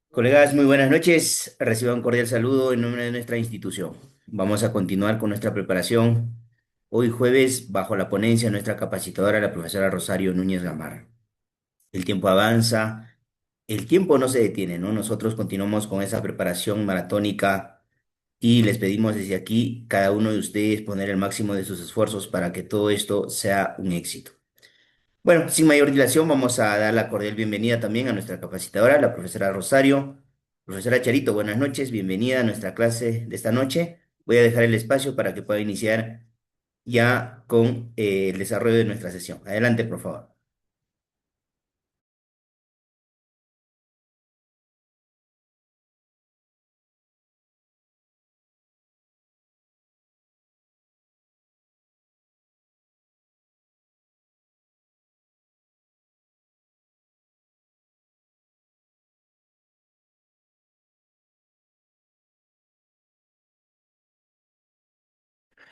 Colegas, muy buenas noches. Reciban un cordial saludo en nombre de nuestra institución. Vamos a continuar con nuestra preparación hoy jueves bajo la ponencia de nuestra capacitadora, la profesora Rosario Núñez Gamarra. El tiempo avanza, el tiempo no se detiene, ¿no? Nosotros continuamos con esa preparación maratónica y les pedimos desde aquí, cada uno de ustedes, poner el máximo de sus esfuerzos para que todo esto sea un éxito. Bueno, sin mayor dilación, vamos a dar la cordial bienvenida también a nuestra capacitadora, la profesora Rosario. Profesora Charito, buenas noches, bienvenida a nuestra clase de esta noche. Voy a dejar el espacio para que pueda iniciar ya con el desarrollo de nuestra sesión. Adelante, por favor.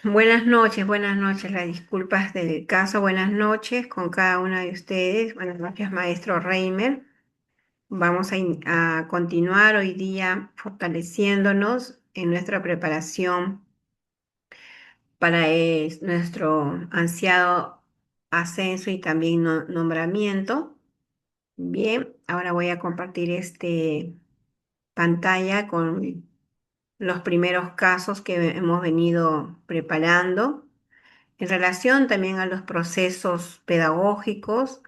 Buenas noches, las disculpas del caso, buenas noches con cada una de ustedes, buenas noches, maestro Reimer. Vamos a continuar hoy día fortaleciéndonos en nuestra preparación para nuestro ansiado ascenso y también nombramiento. Bien, ahora voy a compartir pantalla con los primeros casos que hemos venido preparando, en relación también a los procesos pedagógicos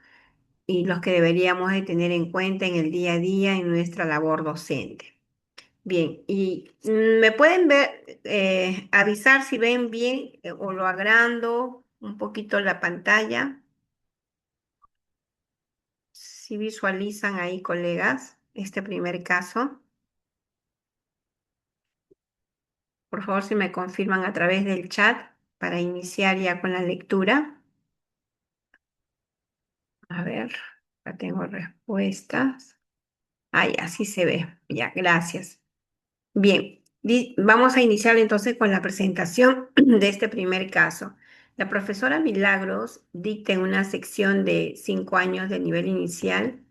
y los que deberíamos de tener en cuenta en el día a día en nuestra labor docente. Bien, y me pueden ver, avisar si ven bien o lo agrando un poquito la pantalla, si visualizan ahí, colegas, este primer caso. Por favor, si me confirman a través del chat para iniciar ya con la lectura. A ver, ya tengo respuestas. Ay, así se ve. Ya, gracias. Bien, vamos a iniciar entonces con la presentación de este primer caso. La profesora Milagros dicta en una sección de 5 años de nivel inicial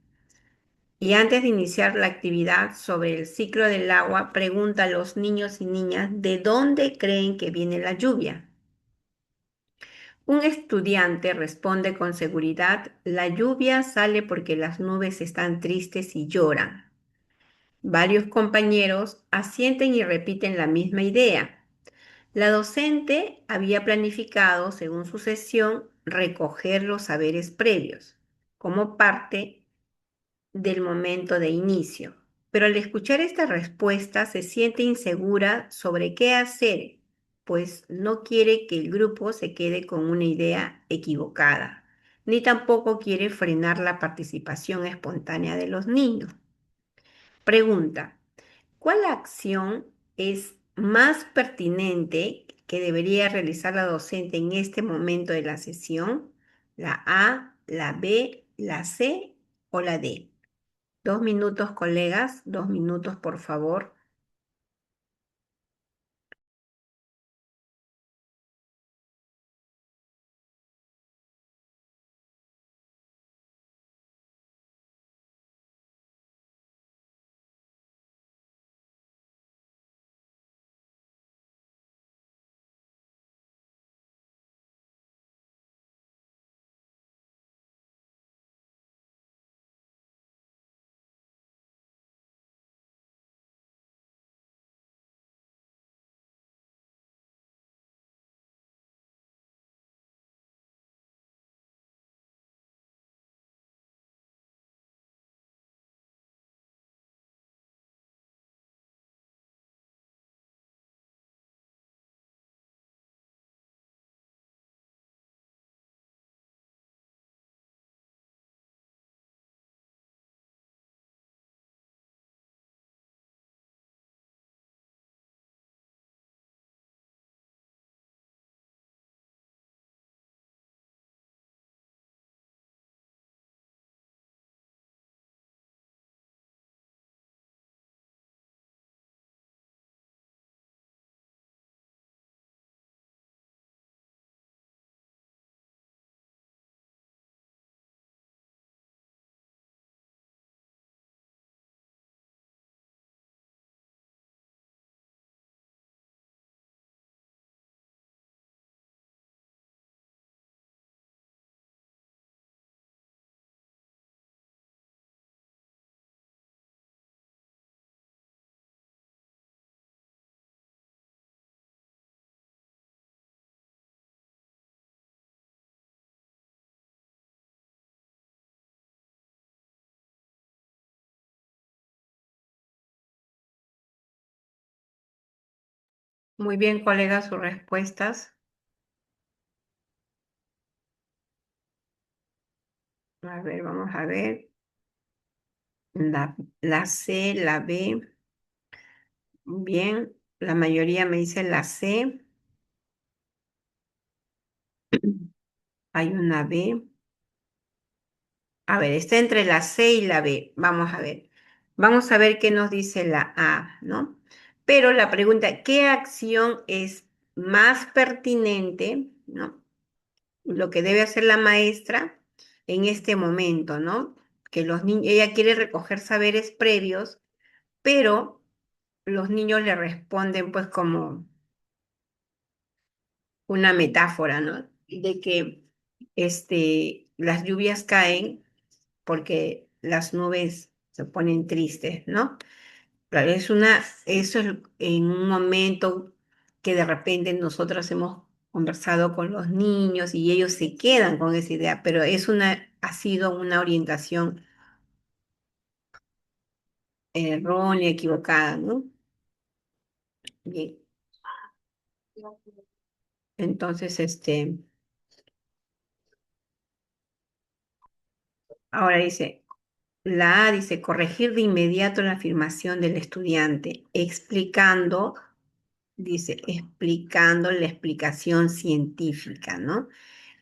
y antes de iniciar la actividad sobre el ciclo del agua, pregunta a los niños y niñas de dónde creen que viene la lluvia. Un estudiante responde con seguridad, la lluvia sale porque las nubes están tristes y lloran. Varios compañeros asienten y repiten la misma idea. La docente había planificado, según su sesión, recoger los saberes previos, como parte del momento de inicio. Pero al escuchar esta respuesta se siente insegura sobre qué hacer, pues no quiere que el grupo se quede con una idea equivocada, ni tampoco quiere frenar la participación espontánea de los niños. Pregunta. ¿Cuál acción es más pertinente que debería realizar la docente en este momento de la sesión? ¿La A, la B, la C o la D? 2 minutos, colegas, 2 minutos, por favor. Muy bien, colega, sus respuestas. A ver, vamos a ver. La C, la B. Bien, la mayoría me dice la C. Hay una B. A ver, está entre la C y la B. Vamos a ver. Vamos a ver qué nos dice la A, ¿no? Pero la pregunta, ¿qué acción es más pertinente, ¿no? Lo que debe hacer la maestra en este momento, ¿no? Que los niños, ella quiere recoger saberes previos, pero los niños le responden pues como una metáfora, ¿no? De que las lluvias caen porque las nubes se ponen tristes, ¿no? Claro, eso es en un momento que de repente nosotros hemos conversado con los niños y ellos se quedan con esa idea, pero ha sido una orientación errónea, equivocada, ¿no? Bien, entonces, ahora dice, la A dice, corregir de inmediato la afirmación del estudiante, explicando la explicación científica, ¿no?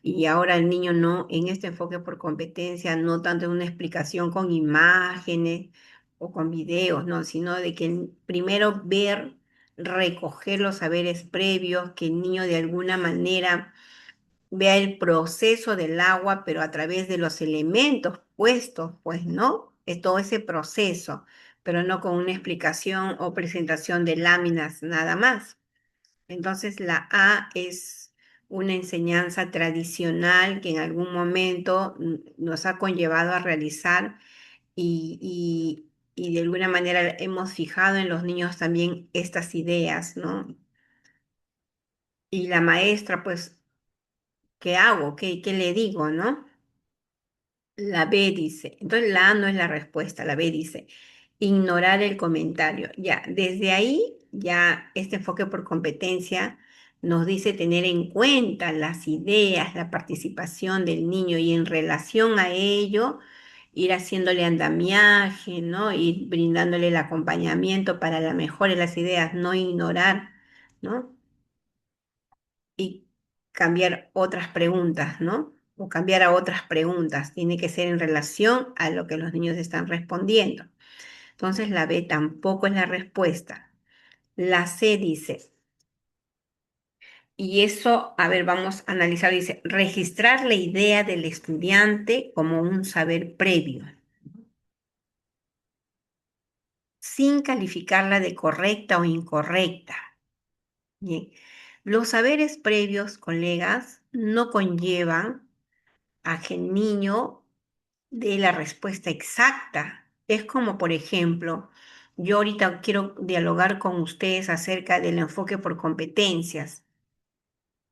Y ahora el niño no, en este enfoque por competencia, no tanto en una explicación con imágenes o con videos, no, sino de que primero ver, recoger los saberes previos, que el niño de alguna manera vea el proceso del agua, pero a través de los elementos puestos, pues, ¿no? Es todo ese proceso, pero no con una explicación o presentación de láminas nada más. Entonces, la A es una enseñanza tradicional que en algún momento nos ha conllevado a realizar y de alguna manera hemos fijado en los niños también estas ideas, ¿no? Y la maestra, pues, ¿qué hago? ¿Qué le digo, no? La B dice, entonces la A no es la respuesta, la B dice, ignorar el comentario. Ya, desde ahí, ya este enfoque por competencia nos dice tener en cuenta las ideas, la participación del niño y en relación a ello, ir haciéndole andamiaje, ¿no? Ir brindándole el acompañamiento para la mejora de las ideas, no ignorar, ¿no? Y cambiar otras preguntas, ¿no? O cambiar a otras preguntas. Tiene que ser en relación a lo que los niños están respondiendo. Entonces la B tampoco es la respuesta. La C dice, y eso, a ver, vamos a analizar, dice, registrar la idea del estudiante como un saber previo, sin calificarla de correcta o incorrecta. Bien, los saberes previos, colegas, no conllevan a que el niño de la respuesta exacta. Es como, por ejemplo, yo ahorita quiero dialogar con ustedes acerca del enfoque por competencias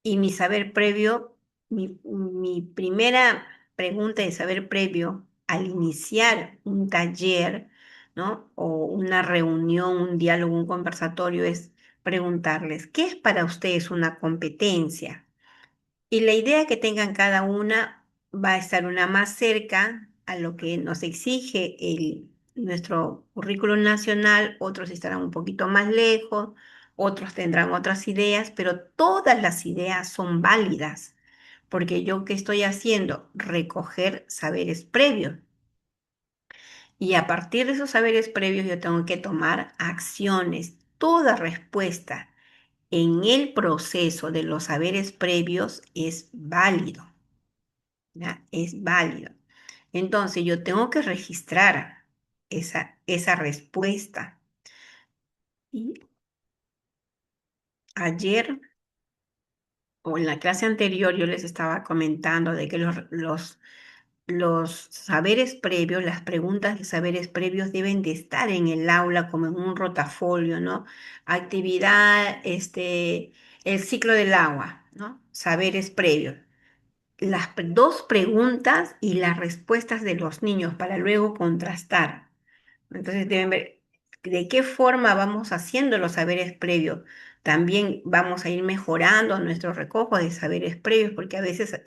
y mi saber previo, mi primera pregunta de saber previo al iniciar un taller, ¿no? O una reunión, un diálogo, un conversatorio es preguntarles, ¿qué es para ustedes una competencia? Y la idea que tengan cada una va a estar una más cerca a lo que nos exige nuestro currículum nacional, otros estarán un poquito más lejos, otros tendrán otras ideas, pero todas las ideas son válidas, porque yo qué estoy haciendo, recoger saberes previos. Y a partir de esos saberes previos yo tengo que tomar acciones. Toda respuesta en el proceso de los saberes previos es válido. ¿Ya? Es válido. Entonces yo tengo que registrar esa respuesta. Y ayer o en la clase anterior yo les estaba comentando de que los saberes previos, las preguntas de saberes previos deben de estar en el aula como en un rotafolio, ¿no? Actividad, el ciclo del agua, ¿no? Saberes previos. Las dos preguntas y las respuestas de los niños para luego contrastar. Entonces deben ver de qué forma vamos haciendo los saberes previos, también vamos a ir mejorando nuestro recojo de saberes previos, porque a veces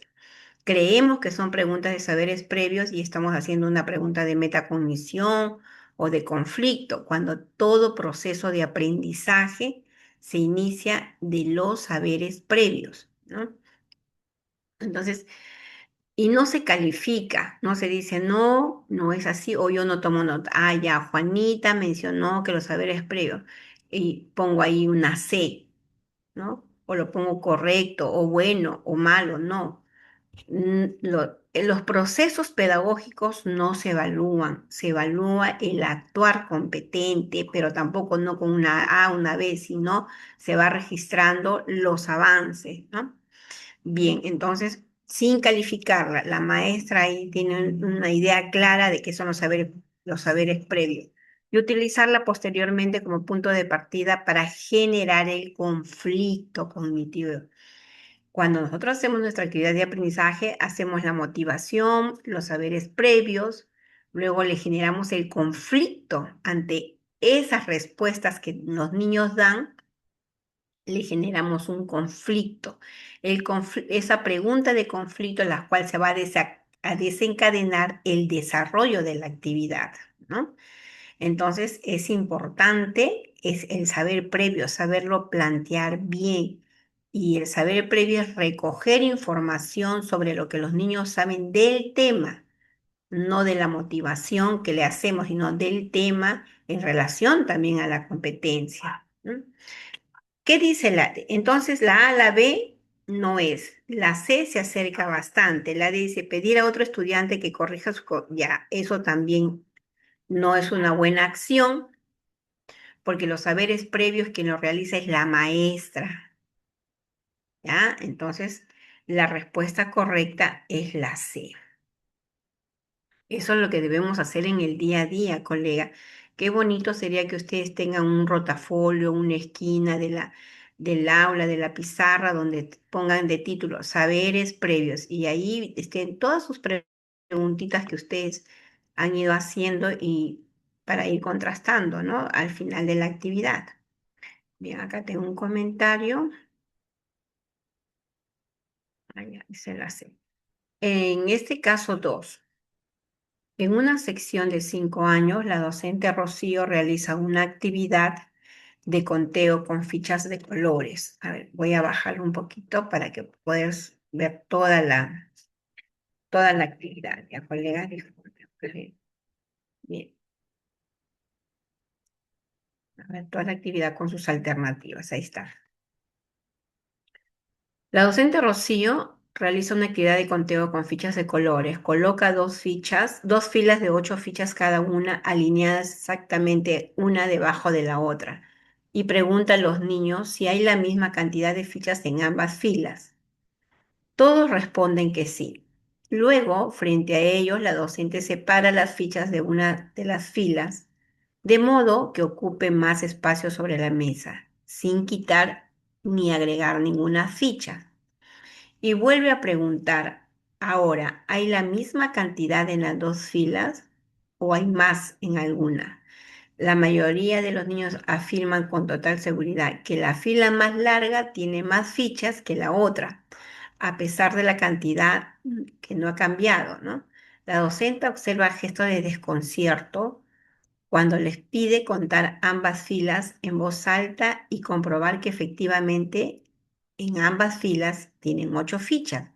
creemos que son preguntas de saberes previos y estamos haciendo una pregunta de metacognición o de conflicto, cuando todo proceso de aprendizaje se inicia de los saberes previos, ¿no? Entonces, y no se califica, no se dice, no, no es así, o yo no tomo nota. Ah, ya, Juanita mencionó que los saberes previos, y pongo ahí una C, ¿no? O lo pongo correcto, o bueno, o malo, no. Los procesos pedagógicos no se evalúan, se evalúa el actuar competente, pero tampoco no con una A, una B, sino se va registrando los avances, ¿no? Bien, entonces, sin calificarla, la maestra ahí tiene una idea clara de qué son los saberes previos y utilizarla posteriormente como punto de partida para generar el conflicto cognitivo. Cuando nosotros hacemos nuestra actividad de aprendizaje, hacemos la motivación, los saberes previos, luego le generamos el conflicto ante esas respuestas que los niños dan, le generamos un conflicto. Esa pregunta de conflicto en la cual se va a desencadenar el desarrollo de la actividad, ¿no? Entonces es importante es el saber previo, saberlo plantear bien. Y el saber previo es recoger información sobre lo que los niños saben del tema, no de la motivación que le hacemos, sino del tema en relación también a la competencia, ¿no? ¿Qué dice la D? Entonces la A, la B no es. La C se acerca bastante. La D dice pedir a otro estudiante que corrija ya, eso también no es una buena acción, porque los saberes previos quien lo realiza es la maestra, ¿ya? Entonces, la respuesta correcta es la C. Eso es lo que debemos hacer en el día a día, colega. Qué bonito sería que ustedes tengan un rotafolio, una esquina del aula, de la pizarra, donde pongan de título saberes previos y ahí estén todas sus preguntitas que ustedes han ido haciendo y para ir contrastando, ¿no? Al final de la actividad. Bien, acá tengo un comentario. Ah, ya, se la sé. En este caso 2. En una sección de 5 años, la docente Rocío realiza una actividad de conteo con fichas de colores. A ver, voy a bajar un poquito para que puedas ver toda la actividad. Ya, colegas, disculpen. Bien, a ver, toda la actividad con sus alternativas. Ahí está. La docente Rocío realiza una actividad de conteo con fichas de colores. Coloca dos filas de 8 fichas cada una, alineadas exactamente una debajo de la otra. Y pregunta a los niños si hay la misma cantidad de fichas en ambas filas. Todos responden que sí. Luego, frente a ellos, la docente separa las fichas de una de las filas, de modo que ocupe más espacio sobre la mesa, sin quitar ni agregar ninguna ficha. Y vuelve a preguntar, ahora, ¿hay la misma cantidad en las dos filas o hay más en alguna? La mayoría de los niños afirman con total seguridad que la fila más larga tiene más fichas que la otra, a pesar de la cantidad que no ha cambiado, ¿no? La docente observa gestos de desconcierto cuando les pide contar ambas filas en voz alta y comprobar que efectivamente en ambas filas tienen 8 fichas.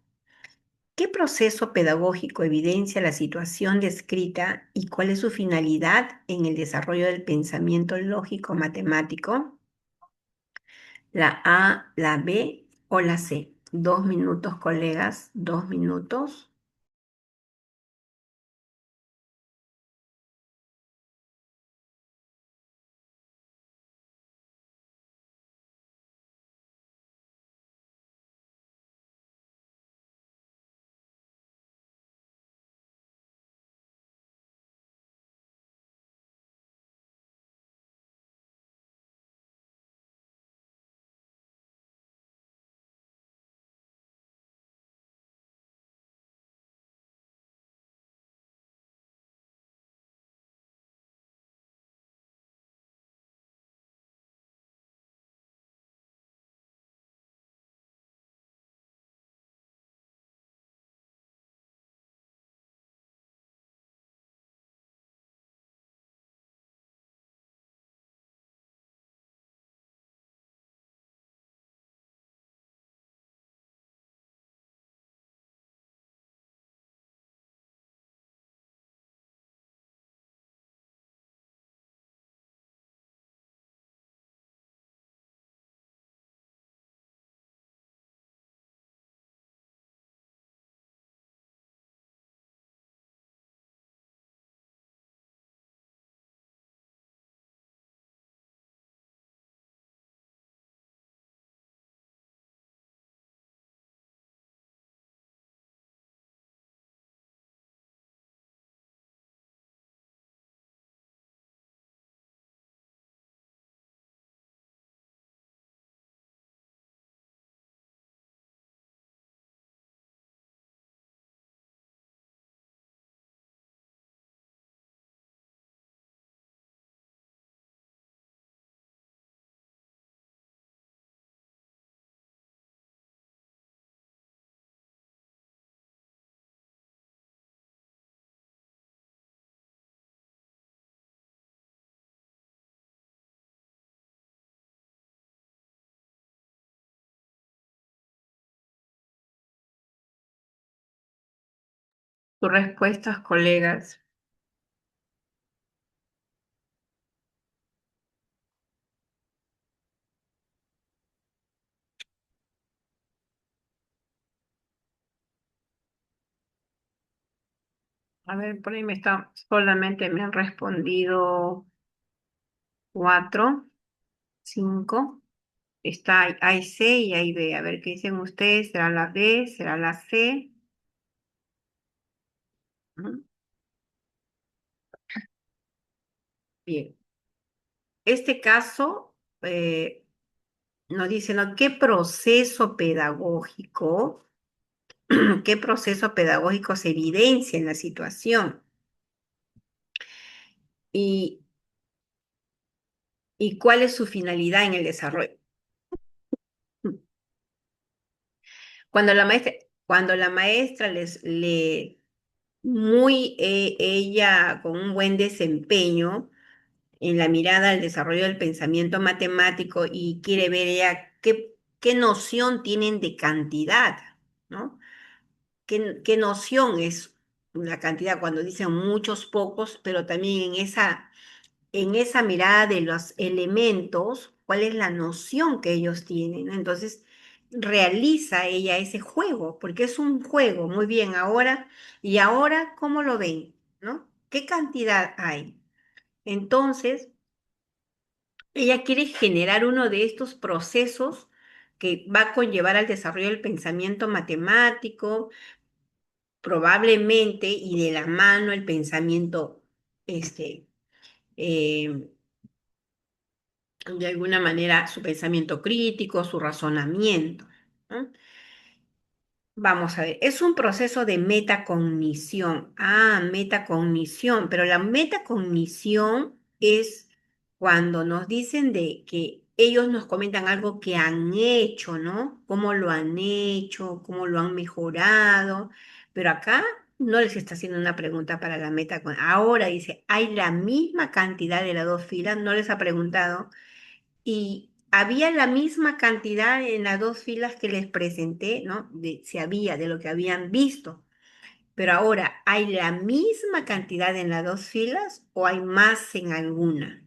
¿Qué proceso pedagógico evidencia la situación descrita y cuál es su finalidad en el desarrollo del pensamiento lógico matemático? ¿La A, la B o la C? 2 minutos, colegas, 2 minutos. Sus respuestas, colegas. A ver, por ahí solamente me han respondido cuatro, cinco. Hay C y hay B. A ver qué dicen ustedes. ¿Será la B? ¿Será la C? Ujú. Bien. Este caso nos dice, ¿no? ¿Qué proceso pedagógico, qué proceso pedagógico se evidencia en la situación? ¿Y, y cuál es su finalidad en el desarrollo? Cuando cuando la maestra ella con un buen desempeño en la mirada al desarrollo del pensamiento matemático y quiere ver ella qué noción tienen de cantidad, ¿no? ¿Qué noción es una cantidad cuando dicen muchos, pocos, pero también en esa mirada de los elementos, cuál es la noción que ellos tienen, ¿no? Entonces, realiza ella ese juego, porque es un juego, muy bien, ahora, ¿cómo lo ven? ¿No? ¿Qué cantidad hay? Entonces, ella quiere generar uno de estos procesos que va a conllevar al desarrollo del pensamiento matemático, probablemente, y de la mano el pensamiento, este, eh, de alguna manera, su pensamiento crítico, su razonamiento, ¿no? Vamos a ver, es un proceso de metacognición. Ah, metacognición, pero la metacognición es cuando nos dicen de que ellos nos comentan algo que han hecho, ¿no? Cómo lo han hecho, cómo lo han mejorado, pero acá no les está haciendo una pregunta para la metacognición. Ahora dice, hay la misma cantidad de las dos filas, no les ha preguntado y había la misma cantidad en las dos filas que les presenté, ¿no? Si había, de lo que habían visto. Pero ahora, ¿hay la misma cantidad en las dos filas o hay más en alguna?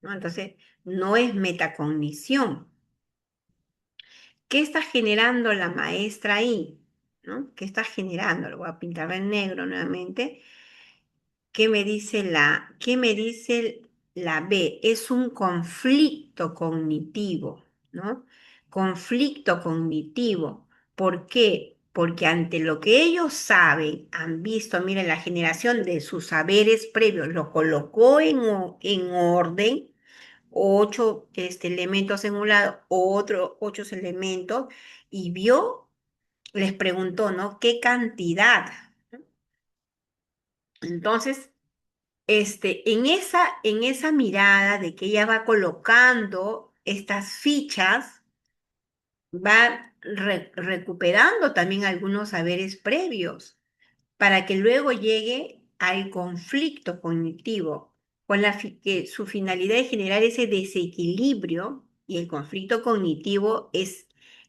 ¿No? Entonces, no es metacognición. ¿Qué está generando la maestra ahí? ¿No? ¿Qué está generando? Lo voy a pintar en negro nuevamente. ¿Qué me dice la B? Es un conflicto cognitivo, ¿no? Conflicto cognitivo. ¿Por qué? Porque ante lo que ellos saben, han visto, miren, la generación de sus saberes previos, lo colocó en orden, ocho elementos en un lado, otros ocho elementos, y vio, les preguntó, ¿no? ¿Qué cantidad? Entonces, en esa mirada de que ella va colocando estas fichas, va recuperando también algunos saberes previos para que luego llegue al conflicto cognitivo, que su finalidad es generar ese desequilibrio y el conflicto cognitivo es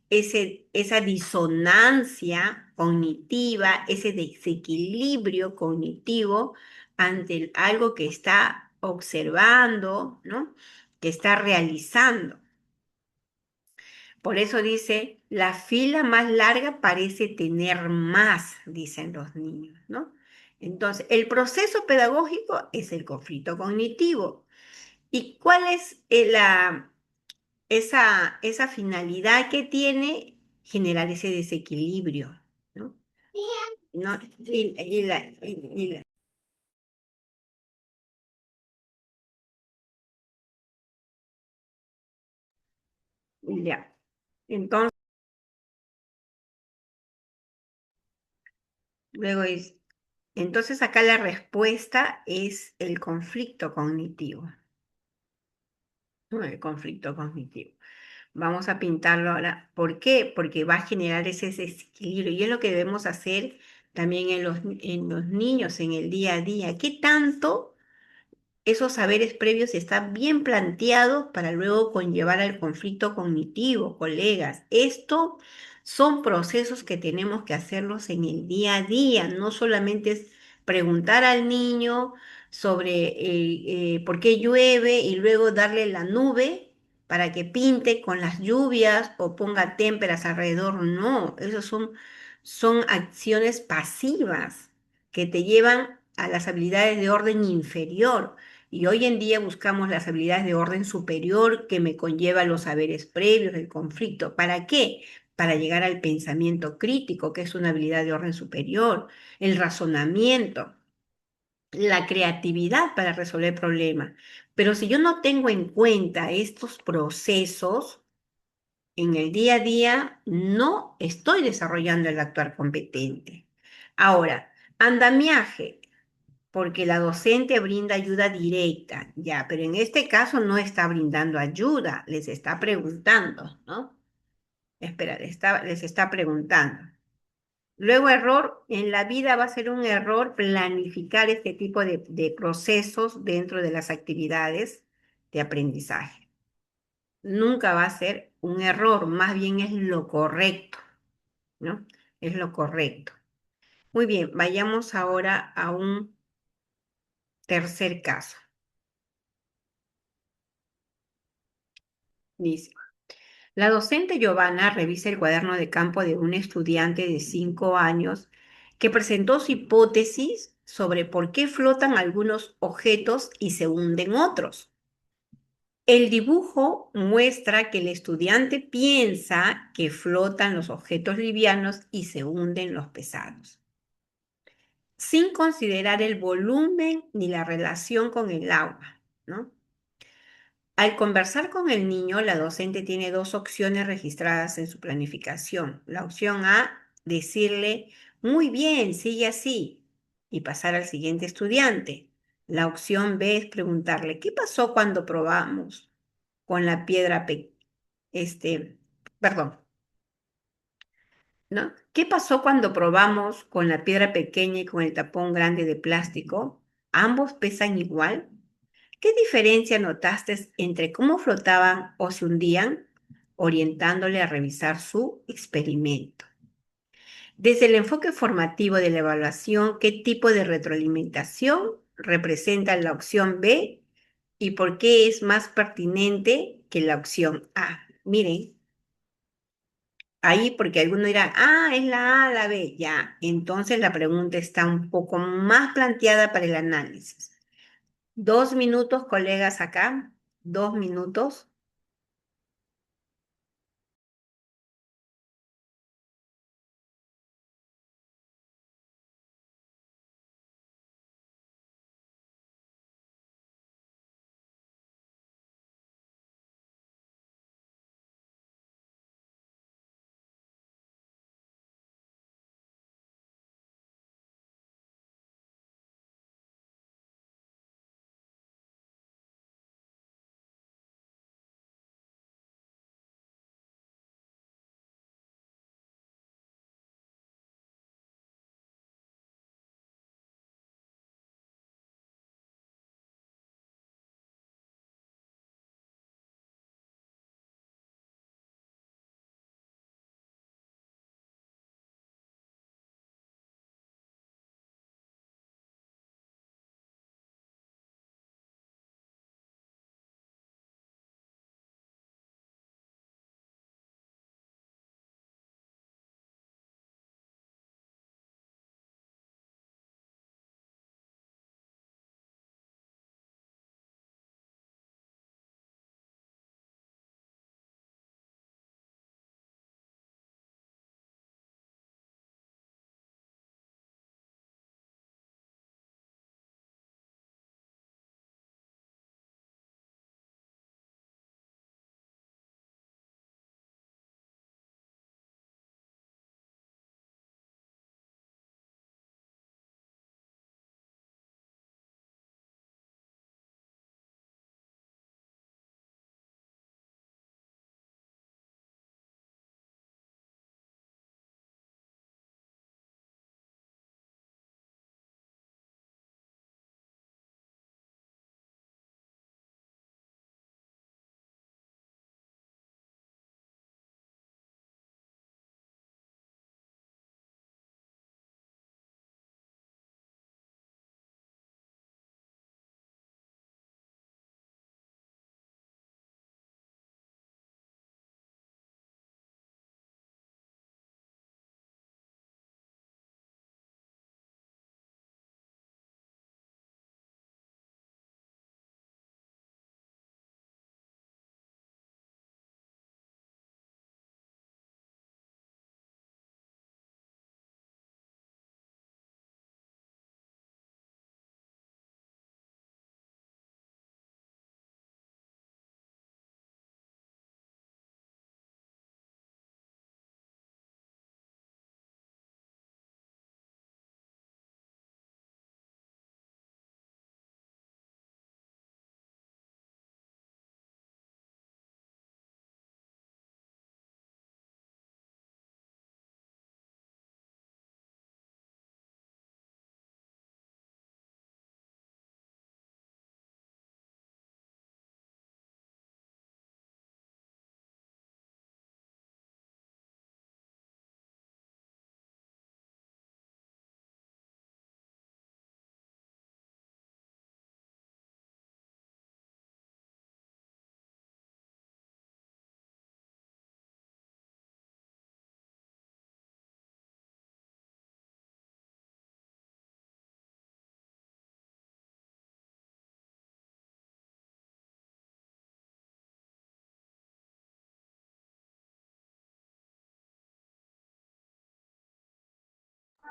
esa disonancia cognitiva, ese desequilibrio cognitivo ante algo que está observando, ¿no? Que está realizando. Por eso dice, la fila más larga parece tener más, dicen los niños, ¿no? Entonces, el proceso pedagógico es el conflicto cognitivo. ¿Y cuál es esa finalidad que tiene? Generar ese desequilibrio, ¿no? ¿No? Ya. Entonces, luego es, entonces acá la respuesta es el conflicto cognitivo, ¿no? El conflicto cognitivo. Vamos a pintarlo ahora. ¿Por qué? Porque va a generar ese desequilibrio y es lo que debemos hacer también en los niños en el día a día. ¿Qué tanto esos saberes previos están bien planteados para luego conllevar al conflicto cognitivo, colegas? Esto Son procesos que tenemos que hacerlos en el día a día, no solamente es preguntar al niño sobre por qué llueve y luego darle la nube para que pinte con las lluvias o ponga témperas alrededor. No, esos son acciones pasivas que te llevan a las habilidades de orden inferior. Y hoy en día buscamos las habilidades de orden superior que me conlleva los saberes previos del conflicto. ¿Para qué? Para llegar al pensamiento crítico, que es una habilidad de orden superior, el razonamiento, la creatividad para resolver problemas. Pero si yo no tengo en cuenta estos procesos en el día a día, no estoy desarrollando el actuar competente. Ahora, andamiaje, porque la docente brinda ayuda directa, ya, pero en este caso no está brindando ayuda, les está preguntando, ¿no? Espera, les está preguntando. Luego, error, en la vida va a ser un error planificar este tipo de procesos dentro de las actividades de aprendizaje. Nunca va a ser un error, más bien es lo correcto, ¿no? Es lo correcto. Muy bien, vayamos ahora a un tercer caso. Dice, la docente Giovanna revisa el cuaderno de campo de un estudiante de 5 años que presentó su hipótesis sobre por qué flotan algunos objetos y se hunden otros. El dibujo muestra que el estudiante piensa que flotan los objetos livianos y se hunden los pesados, sin considerar el volumen ni la relación con el agua, ¿no? Al conversar con el niño, la docente tiene dos opciones registradas en su planificación. La opción A, decirle, muy bien, sigue así, y pasar al siguiente estudiante. La opción B es preguntarle, ¿qué pasó cuando probamos con la piedra este, perdón, ¿no? ¿Qué pasó cuando probamos con la piedra pequeña y con el tapón grande de plástico? ¿Ambos pesan igual? ¿Qué diferencia notaste entre cómo flotaban o se hundían? Orientándole a revisar su experimento. Desde el enfoque formativo de la evaluación, ¿qué tipo de retroalimentación representa la opción B y por qué es más pertinente que la opción A? Miren, ahí porque algunos dirán, es la A, la B, ya. Entonces la pregunta está un poco más planteada para el análisis. 2 minutos, colegas, acá. 2 minutos.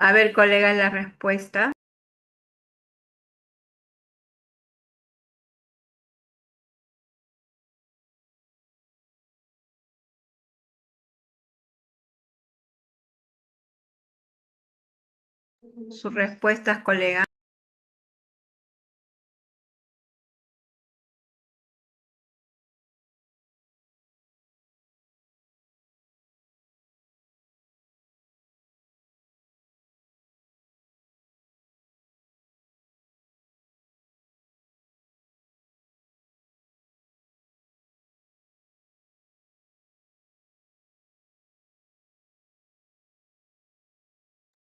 A ver, colega, la respuesta. Sus respuestas, colega.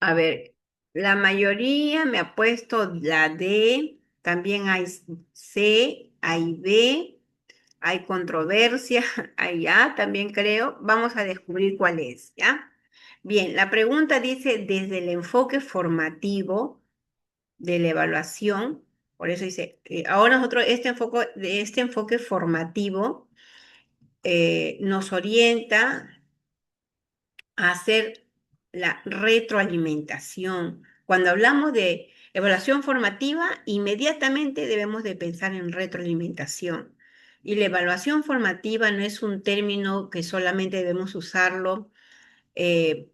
A ver, la mayoría me ha puesto la D, también hay C, hay B, hay controversia, hay A también creo. Vamos a descubrir cuál es, ¿ya? Bien, la pregunta dice desde el enfoque formativo de la evaluación, por eso dice, ahora nosotros este enfoque formativo nos orienta a hacer la retroalimentación. Cuando hablamos de evaluación formativa, inmediatamente debemos de pensar en retroalimentación. Y la evaluación formativa no es un término que solamente debemos usarlo eh,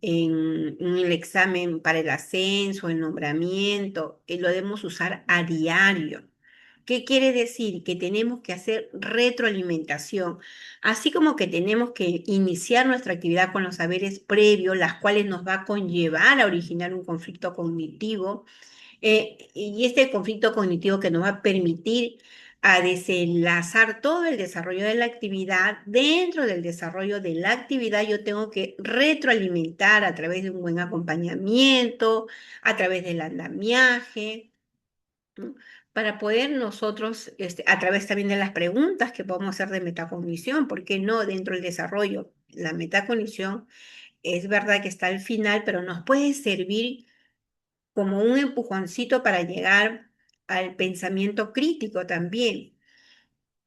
en el examen para el ascenso, el nombramiento, lo debemos usar a diario. ¿Qué quiere decir? Que tenemos que hacer retroalimentación, así como que tenemos que iniciar nuestra actividad con los saberes previos, las cuales nos va a conllevar a originar un conflicto cognitivo y este conflicto cognitivo que nos va a permitir a desenlazar todo el desarrollo de la actividad. Dentro del desarrollo de la actividad yo tengo que retroalimentar a través de un buen acompañamiento, a través del andamiaje, ¿no? Para poder nosotros, a través también de las preguntas que podemos hacer de metacognición, ¿por qué no dentro del desarrollo? La metacognición es verdad que está al final, pero nos puede servir como un empujoncito para llegar al pensamiento crítico también.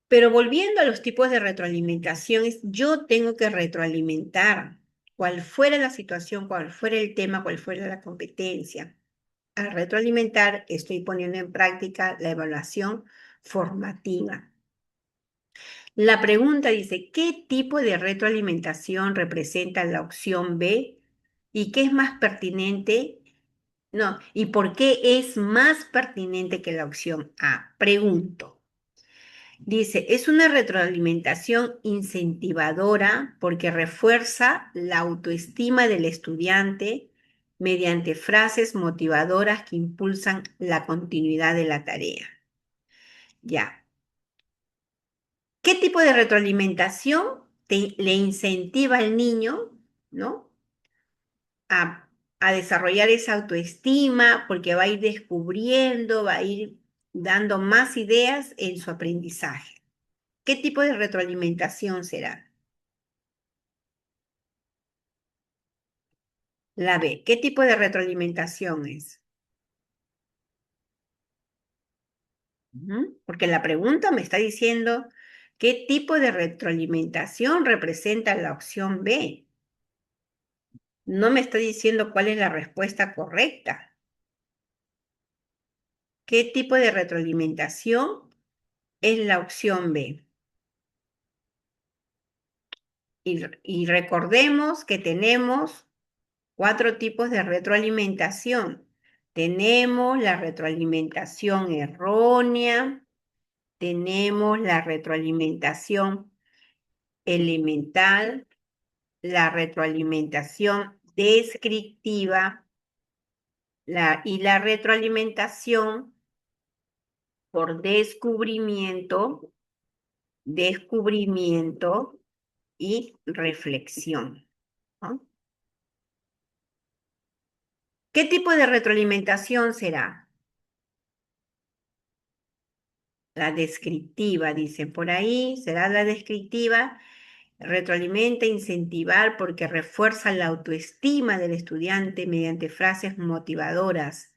Pero volviendo a los tipos de retroalimentaciones, yo tengo que retroalimentar cual fuera la situación, cual fuera el tema, cual fuera la competencia. Al retroalimentar, estoy poniendo en práctica la evaluación formativa. La pregunta dice, ¿qué tipo de retroalimentación representa la opción B y qué es más pertinente? No, ¿y por qué es más pertinente que la opción A? Pregunto. Dice, es una retroalimentación incentivadora porque refuerza la autoestima del estudiante mediante frases motivadoras que impulsan la continuidad de la tarea. Ya. ¿Qué tipo de retroalimentación le incentiva al niño, ¿no? a, a desarrollar esa autoestima porque va a ir descubriendo, va a ir dando más ideas en su aprendizaje? ¿Qué tipo de retroalimentación será? La B. ¿Qué tipo de retroalimentación es? Porque la pregunta me está diciendo qué tipo de retroalimentación representa la opción B. No me está diciendo cuál es la respuesta correcta. ¿Qué tipo de retroalimentación es la opción B? Y recordemos que tenemos cuatro tipos de retroalimentación. Tenemos la retroalimentación errónea, tenemos la retroalimentación elemental, la retroalimentación descriptiva y la retroalimentación por descubrimiento y reflexión, ¿no? ¿Qué tipo de retroalimentación será? La descriptiva, dicen por ahí, será la descriptiva. Retroalimenta, incentivar porque refuerza la autoestima del estudiante mediante frases motivadoras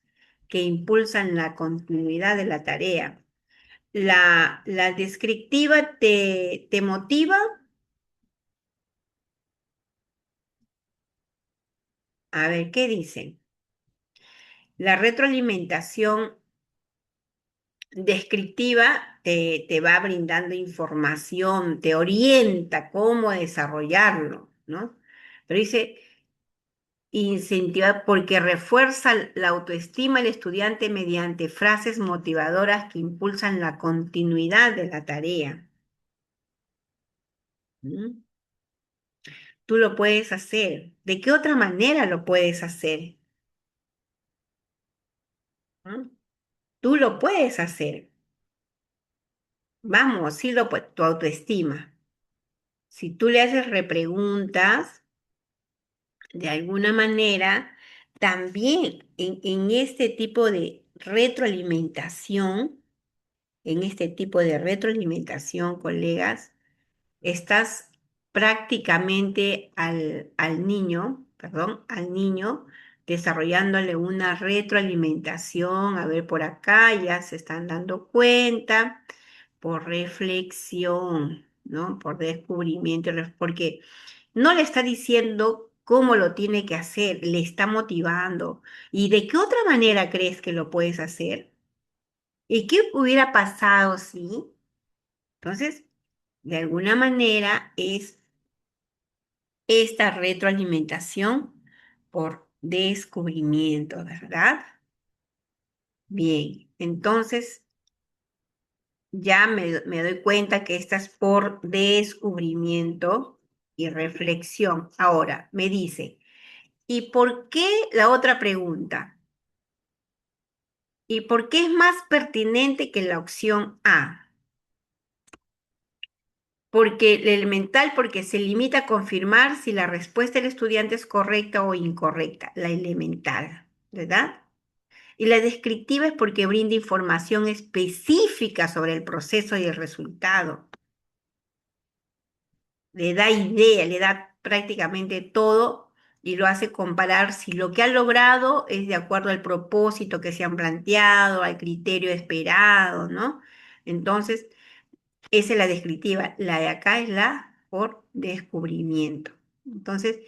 que impulsan la continuidad de la tarea. La descriptiva te motiva. A ver, ¿qué dicen? La retroalimentación descriptiva te va brindando información, te orienta cómo desarrollarlo, ¿no? Pero dice, incentiva porque refuerza la autoestima del estudiante mediante frases motivadoras que impulsan la continuidad de la tarea. ¿Mm? Tú lo puedes hacer. ¿De qué otra manera lo puedes hacer? ¿Mm? Tú lo puedes hacer. Vamos, sí tu autoestima. Si tú le haces repreguntas, de alguna manera, también en este tipo de retroalimentación, colegas, estás prácticamente al niño, desarrollándole una retroalimentación. A ver, por acá ya se están dando cuenta, por reflexión, ¿no? Por descubrimiento, porque no le está diciendo cómo lo tiene que hacer, le está motivando. ¿Y de qué otra manera crees que lo puedes hacer? ¿Y qué hubiera pasado si? Entonces, de alguna manera es esta retroalimentación por descubrimiento, ¿verdad? Bien, entonces ya me doy cuenta que esta es por descubrimiento y reflexión. Ahora, me dice, ¿y por qué la otra pregunta? ¿Y por qué es más pertinente que la opción A? Porque el elemental, porque se limita a confirmar si la respuesta del estudiante es correcta o incorrecta, la elemental, ¿verdad? Y la descriptiva es porque brinda información específica sobre el proceso y el resultado. Le da idea, le da prácticamente todo y lo hace comparar si lo que ha logrado es de acuerdo al propósito que se han planteado, al criterio esperado, ¿no? Entonces, esa es la descriptiva. La de acá es la por descubrimiento. Entonces,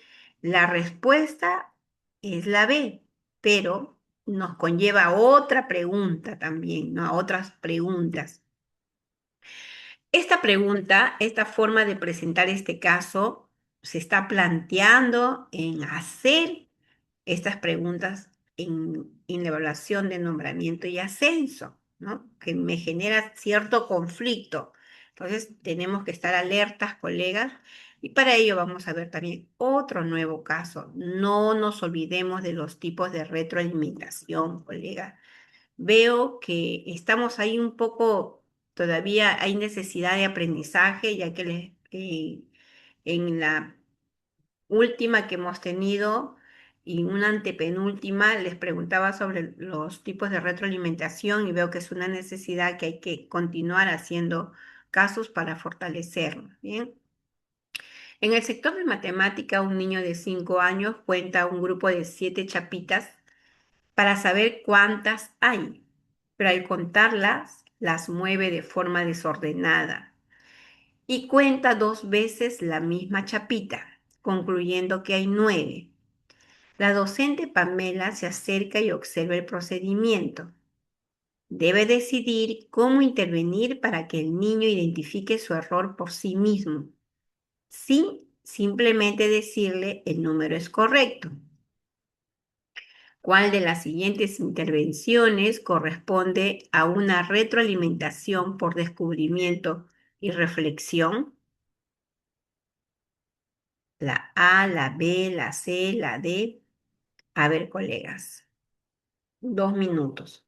la respuesta es la B, pero nos conlleva a otra pregunta también, ¿no? A otras preguntas. Esta pregunta, esta forma de presentar este caso, se está planteando en hacer estas preguntas en la evaluación de nombramiento y ascenso, ¿no? Que me genera cierto conflicto. Entonces, tenemos que estar alertas, colegas, y para ello vamos a ver también otro nuevo caso. No nos olvidemos de los tipos de retroalimentación, colegas. Veo que estamos ahí un poco, todavía hay necesidad de aprendizaje, ya que en la última que hemos tenido y una antepenúltima les preguntaba sobre los tipos de retroalimentación y veo que es una necesidad que hay que continuar haciendo casos para fortalecerlo. Bien. En el sector de matemática, un niño de 5 años cuenta un grupo de 7 chapitas para saber cuántas hay, pero al contarlas, las mueve de forma desordenada y cuenta 2 veces la misma chapita, concluyendo que hay 9. La docente Pamela se acerca y observa el procedimiento. Debe decidir cómo intervenir para que el niño identifique su error por sí mismo, sin simplemente decirle el número es correcto. ¿Cuál de las siguientes intervenciones corresponde a una retroalimentación por descubrimiento y reflexión? La A, la B, la C, la D. A ver, colegas, 2 minutos.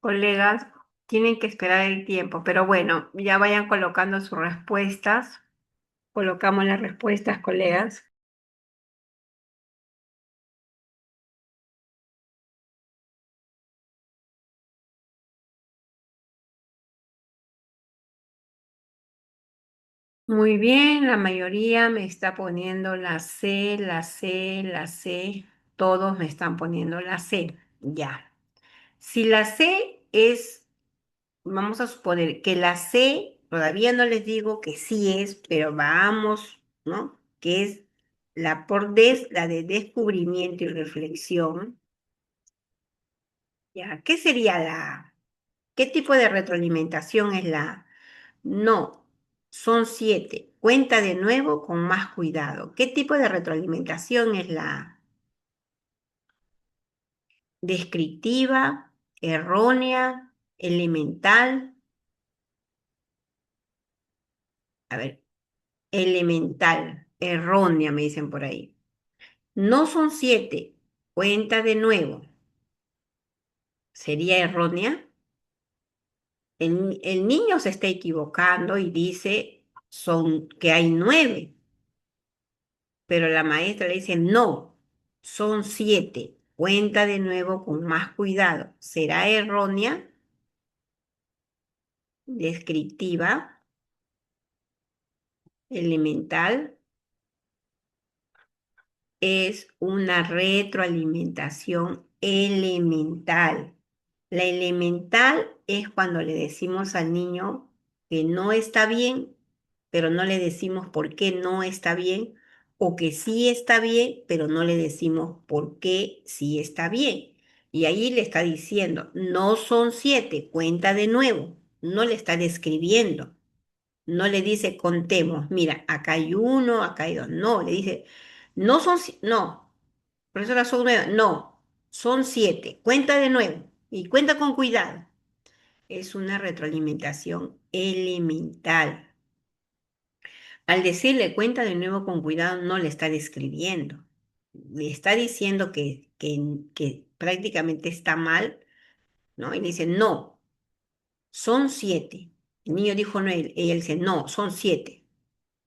Colegas, tienen que esperar el tiempo, pero bueno, ya vayan colocando sus respuestas. Colocamos las respuestas, colegas. Muy bien, la mayoría me está poniendo la C, la C, la C. Todos me están poniendo la C. Ya. Si la C es, vamos a suponer que la C, todavía no les digo que sí es, pero vamos, ¿no? Que es la de descubrimiento y reflexión. Ya. ¿Qué sería la A? ¿Qué tipo de retroalimentación es la A? No, son 7. Cuenta de nuevo con más cuidado. ¿Qué tipo de retroalimentación es la descriptiva, errónea, elemental? A ver, elemental, errónea, me dicen por ahí. No son 7. Cuenta de nuevo. ¿Sería errónea? El niño se está equivocando y dice que hay 9. Pero la maestra le dice, no, son 7. Cuenta de nuevo con más cuidado. ¿Será errónea, descriptiva, elemental? Es una retroalimentación elemental. La elemental es cuando le decimos al niño que no está bien, pero no le decimos por qué no está bien, o que sí está bien, pero no le decimos por qué sí está bien. Y ahí le está diciendo, no son 7, cuenta de nuevo, no le está describiendo, no le dice contemos, mira, acá hay uno, acá hay dos, no, le dice, no son, no, profesora, son 9, no, son 7, cuenta de nuevo y cuenta con cuidado. Es una retroalimentación elemental. Al decirle cuenta de nuevo con cuidado, no le está describiendo. Le está diciendo que prácticamente está mal, ¿no? Y le dice, no, son 7. El niño dijo 9, ella dice, no, son 7.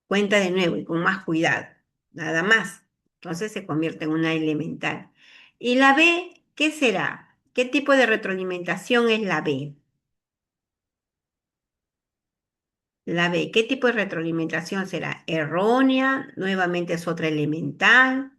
Cuenta de nuevo y con más cuidado. Nada más. Entonces se convierte en una elemental. ¿Y la B, qué será? ¿Qué tipo de retroalimentación es la B? La B, ¿qué tipo de retroalimentación será? Errónea, nuevamente es otra elemental,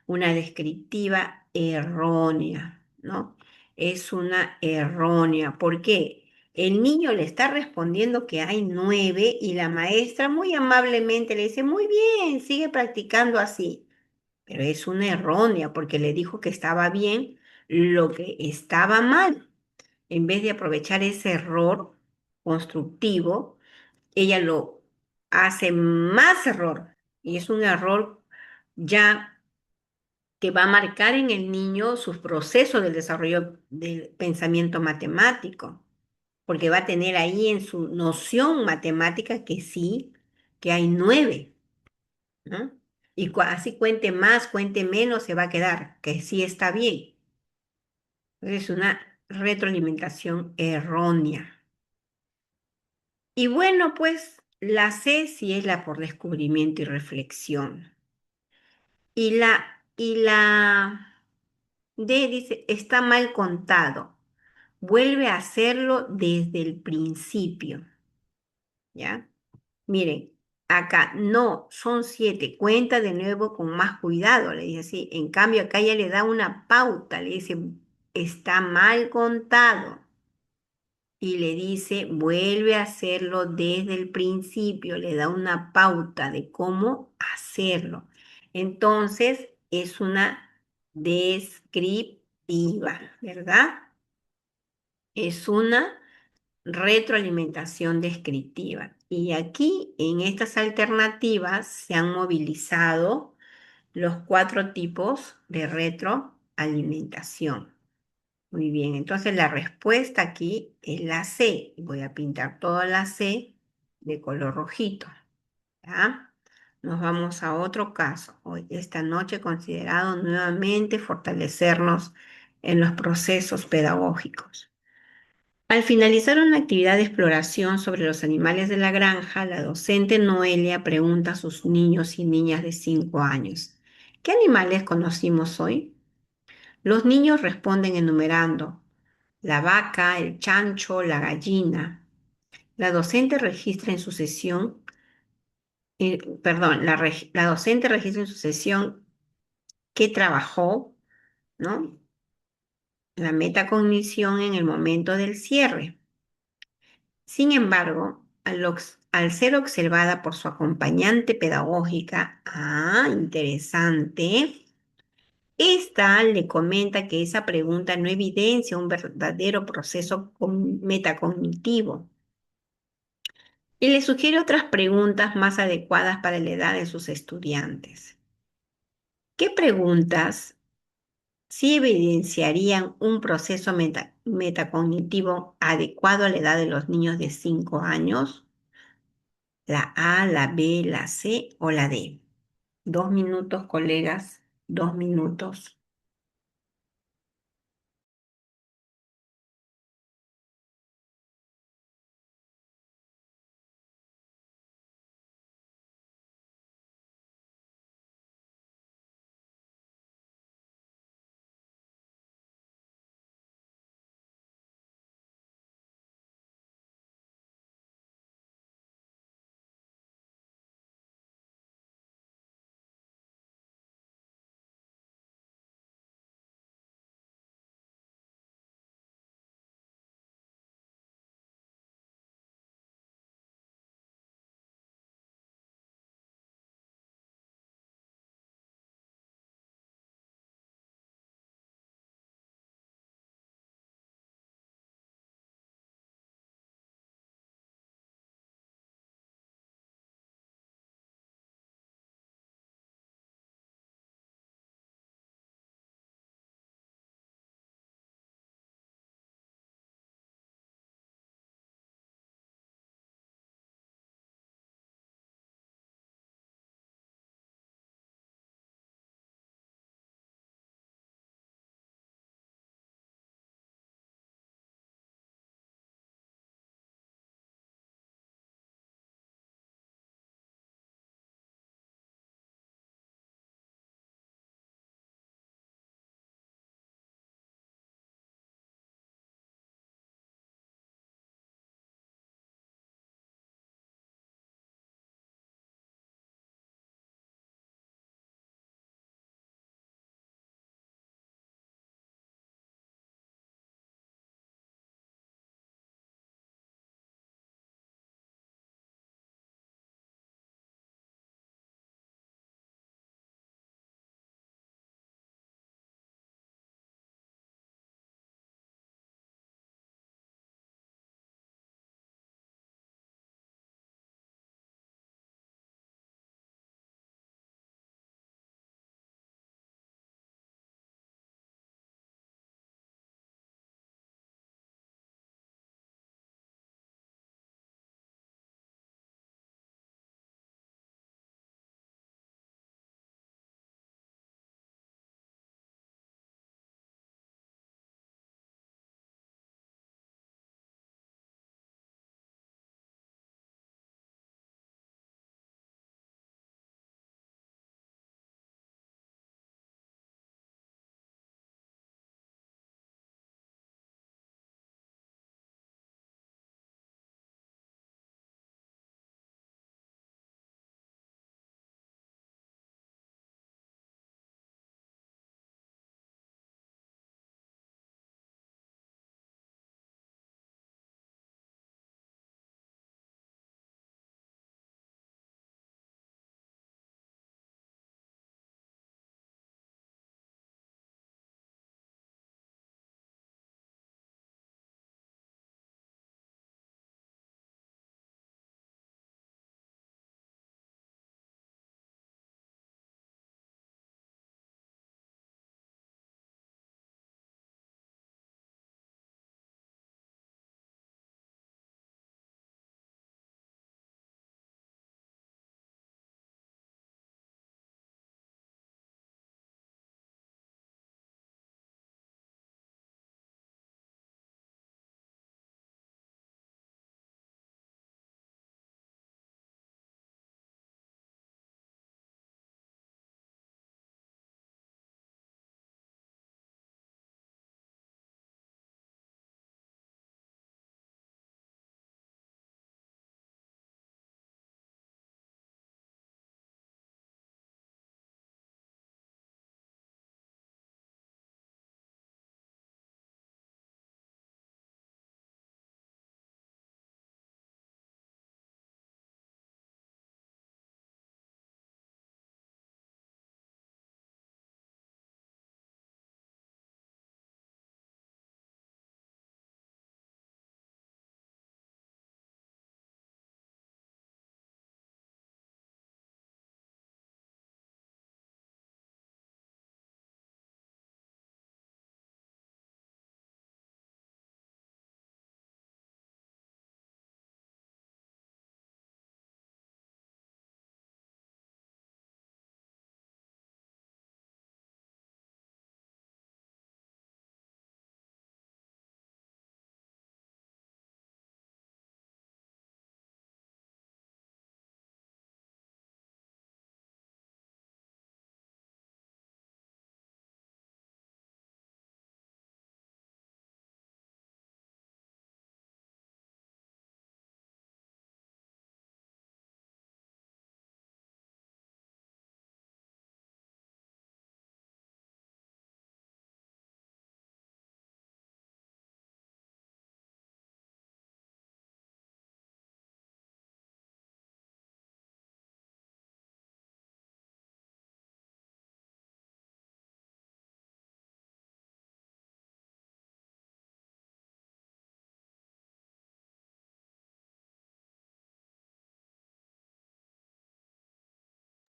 una descriptiva errónea, ¿no? Es una errónea. ¿Por qué? El niño le está respondiendo que hay 9 y la maestra muy amablemente le dice, muy bien, sigue practicando así. Pero es una errónea porque le dijo que estaba bien lo que estaba mal. En vez de aprovechar ese error constructivo, ella lo hace más error. Y es un error ya que va a marcar en el niño sus procesos del desarrollo del pensamiento matemático, porque va a tener ahí en su noción matemática que sí, que hay 9, ¿no? Y así cuente más, cuente menos, se va a quedar, que sí está bien. Es una retroalimentación errónea. Y bueno, pues la C sí es la por descubrimiento y reflexión. Y la D dice, está mal contado. Vuelve a hacerlo desde el principio, ¿ya? Miren, acá no, son 7. Cuenta de nuevo con más cuidado, le dice así. En cambio, acá ya le da una pauta, le dice, está mal contado. Y le dice, vuelve a hacerlo desde el principio, le da una pauta de cómo hacerlo. Entonces, es una descriptiva, ¿verdad? Es una retroalimentación descriptiva. Y aquí, en estas alternativas, se han movilizado los 4 tipos de retroalimentación. Muy bien, entonces la respuesta aquí es la C. Voy a pintar toda la C de color rojito. ¿Ya? Nos vamos a otro caso. Hoy, esta noche, considerado nuevamente fortalecernos en los procesos pedagógicos. Al finalizar una actividad de exploración sobre los animales de la granja, la docente Noelia pregunta a sus niños y niñas de 5 años, ¿qué animales conocimos hoy? Los niños responden enumerando la vaca, el chancho, la gallina. La docente registra en su sesión, perdón, la docente registra en su sesión qué trabajó, ¿no? La metacognición en el momento del cierre. Sin embargo, al ser observada por su acompañante pedagógica, interesante, esta le comenta que esa pregunta no evidencia un verdadero proceso metacognitivo y le sugiere otras preguntas más adecuadas para la edad de sus estudiantes. ¿Qué preguntas sí evidenciarían un proceso metacognitivo adecuado a la edad de los niños de 5 años? ¿La A, la B, la C o la D? 2 minutos, colegas, 2 minutos.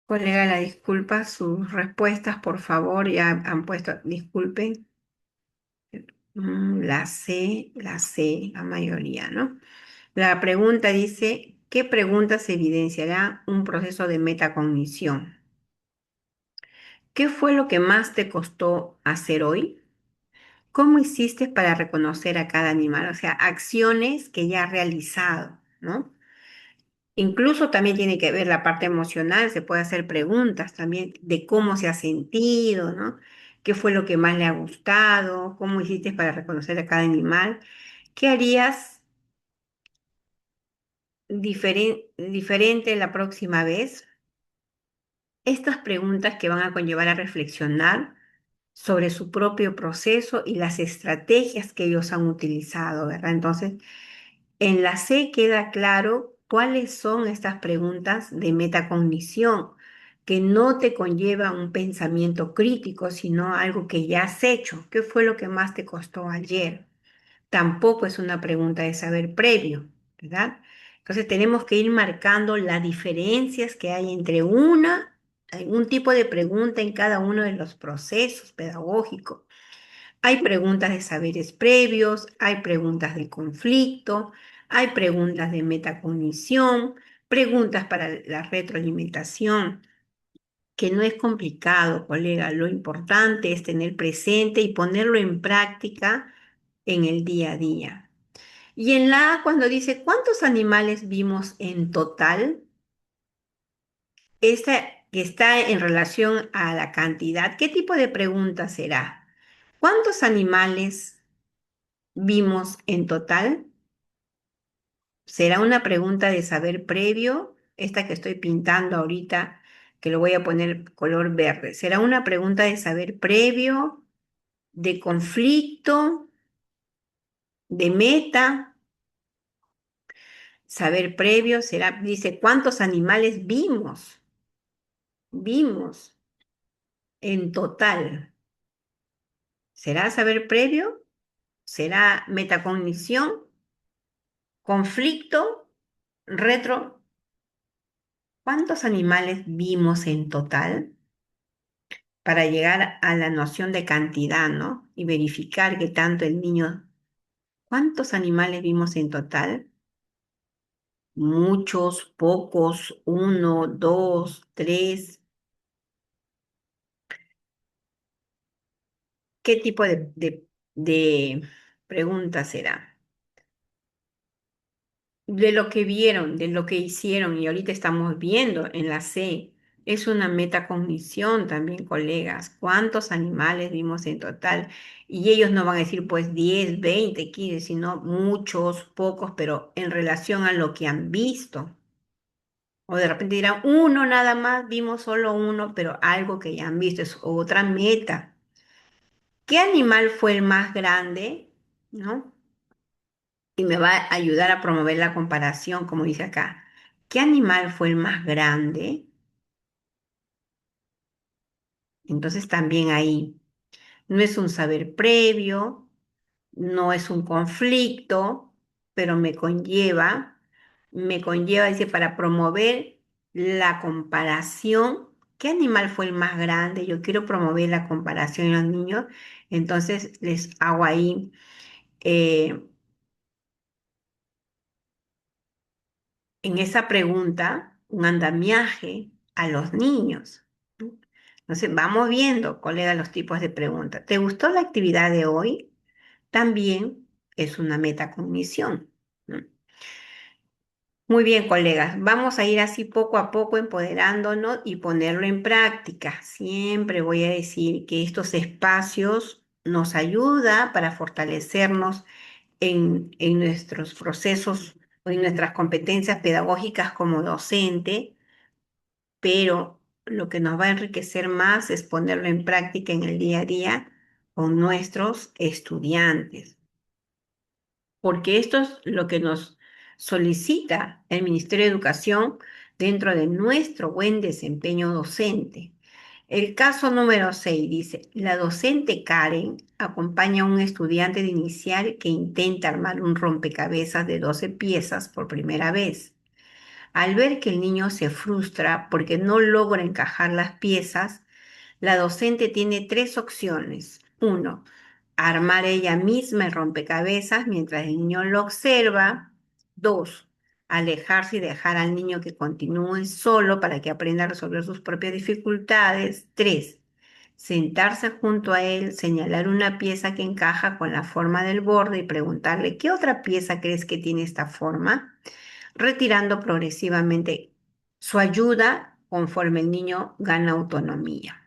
Colega, la disculpa, sus respuestas, por favor, ya han puesto, disculpen, la C, la mayoría, ¿no? La pregunta dice, ¿qué preguntas evidenciará un proceso de metacognición? ¿Qué fue lo que más te costó hacer hoy? ¿Cómo hiciste para reconocer a cada animal? O sea, acciones que ya has realizado, ¿no? Incluso también tiene que ver la parte emocional, se puede hacer preguntas también de cómo se ha sentido, ¿no? ¿Qué fue lo que más le ha gustado? ¿Cómo hiciste para reconocer a cada animal? ¿Qué harías diferente la próxima vez? Estas preguntas que van a conllevar a reflexionar sobre su propio proceso y las estrategias que ellos han utilizado, ¿verdad? Entonces, en la C queda claro cuáles son estas preguntas de metacognición, que no te conlleva un pensamiento crítico, sino algo que ya has hecho. ¿Qué fue lo que más te costó ayer? Tampoco es una pregunta de saber previo, ¿verdad? Entonces tenemos que ir marcando las diferencias que hay entre hay un tipo de pregunta en cada uno de los procesos pedagógicos. Hay preguntas de saberes previos, hay preguntas de conflicto, hay preguntas de metacognición, preguntas para la retroalimentación, que no es complicado, colega. Lo importante es tener presente y ponerlo en práctica en el día a día. Y en la A, cuando dice, ¿cuántos animales vimos en total? Esta que está en relación a la cantidad, ¿qué tipo de pregunta será? ¿Cuántos animales vimos en total? ¿Será una pregunta de saber previo? Esta que estoy pintando ahorita, que lo voy a poner color verde. ¿Será una pregunta de saber previo, de conflicto, de meta? Saber previo será, dice, ¿cuántos animales vimos? Vimos en total. ¿Será saber previo? ¿Será metacognición? ¿Conflicto? ¿Retro? ¿Cuántos animales vimos en total? Para llegar a la noción de cantidad, ¿no? Y verificar que tanto el niño, ¿cuántos animales vimos en total? Muchos, pocos, uno, dos, tres. ¿Qué tipo de pregunta será? De lo que vieron, de lo que hicieron, y ahorita estamos viendo en la C, es una metacognición también, colegas. ¿Cuántos animales vimos en total? Y ellos no van a decir pues 10, 20, 15, sino muchos, pocos, pero en relación a lo que han visto. O de repente dirán, uno nada más, vimos solo uno, pero algo que ya han visto, es otra meta. ¿Qué animal fue el más grande? ¿No? Y me va a ayudar a promover la comparación, como dice acá. ¿Qué animal fue el más grande? Entonces también ahí no es un saber previo, no es un conflicto, pero dice, para promover la comparación. ¿Qué animal fue el más grande? Yo quiero promover la comparación en los niños, entonces les hago ahí eh, en esa pregunta un andamiaje a los niños, ¿no? Entonces, vamos viendo, colega, los tipos de preguntas. ¿Te gustó la actividad de hoy? También es una metacognición, ¿no? Muy bien, colegas, vamos a ir así poco a poco empoderándonos y ponerlo en práctica. Siempre voy a decir que estos espacios nos ayuda para fortalecernos en nuestros procesos o en nuestras competencias pedagógicas como docente, pero lo que nos va a enriquecer más es ponerlo en práctica en el día a día con nuestros estudiantes, porque esto es lo que nos solicita el Ministerio de Educación dentro de nuestro buen desempeño docente. El caso número 6 dice, la docente Karen acompaña a un estudiante de inicial que intenta armar un rompecabezas de 12 piezas por primera vez. Al ver que el niño se frustra porque no logra encajar las piezas, la docente tiene tres opciones. Uno, armar ella misma el rompecabezas mientras el niño lo observa. Dos, alejarse y dejar al niño que continúe solo para que aprenda a resolver sus propias dificultades. Tres, sentarse junto a él, señalar una pieza que encaja con la forma del borde y preguntarle, ¿qué otra pieza crees que tiene esta forma? Retirando progresivamente su ayuda conforme el niño gana autonomía.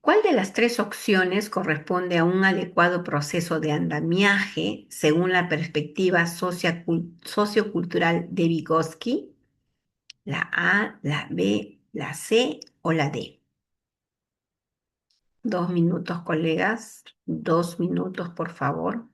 ¿Cuál de las tres opciones corresponde a un adecuado proceso de andamiaje según la perspectiva sociocultural de Vygotsky? ¿La A, la B, la C o la D? 2 minutos, colegas. 2 minutos, por favor.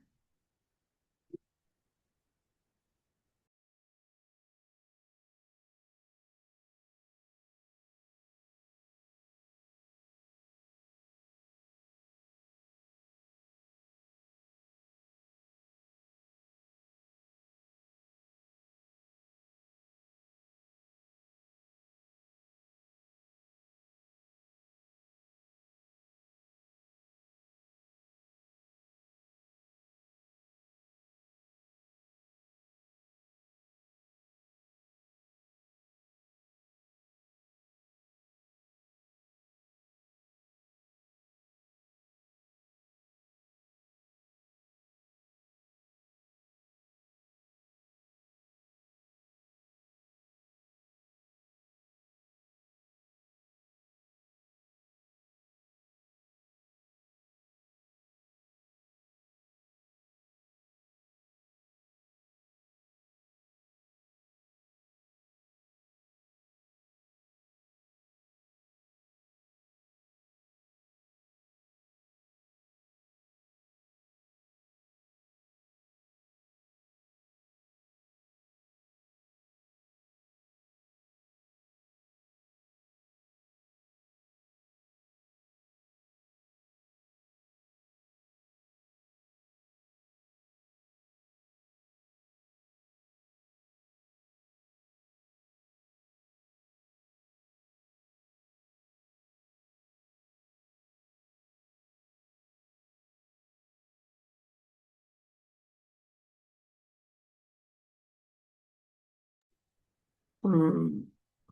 Mm,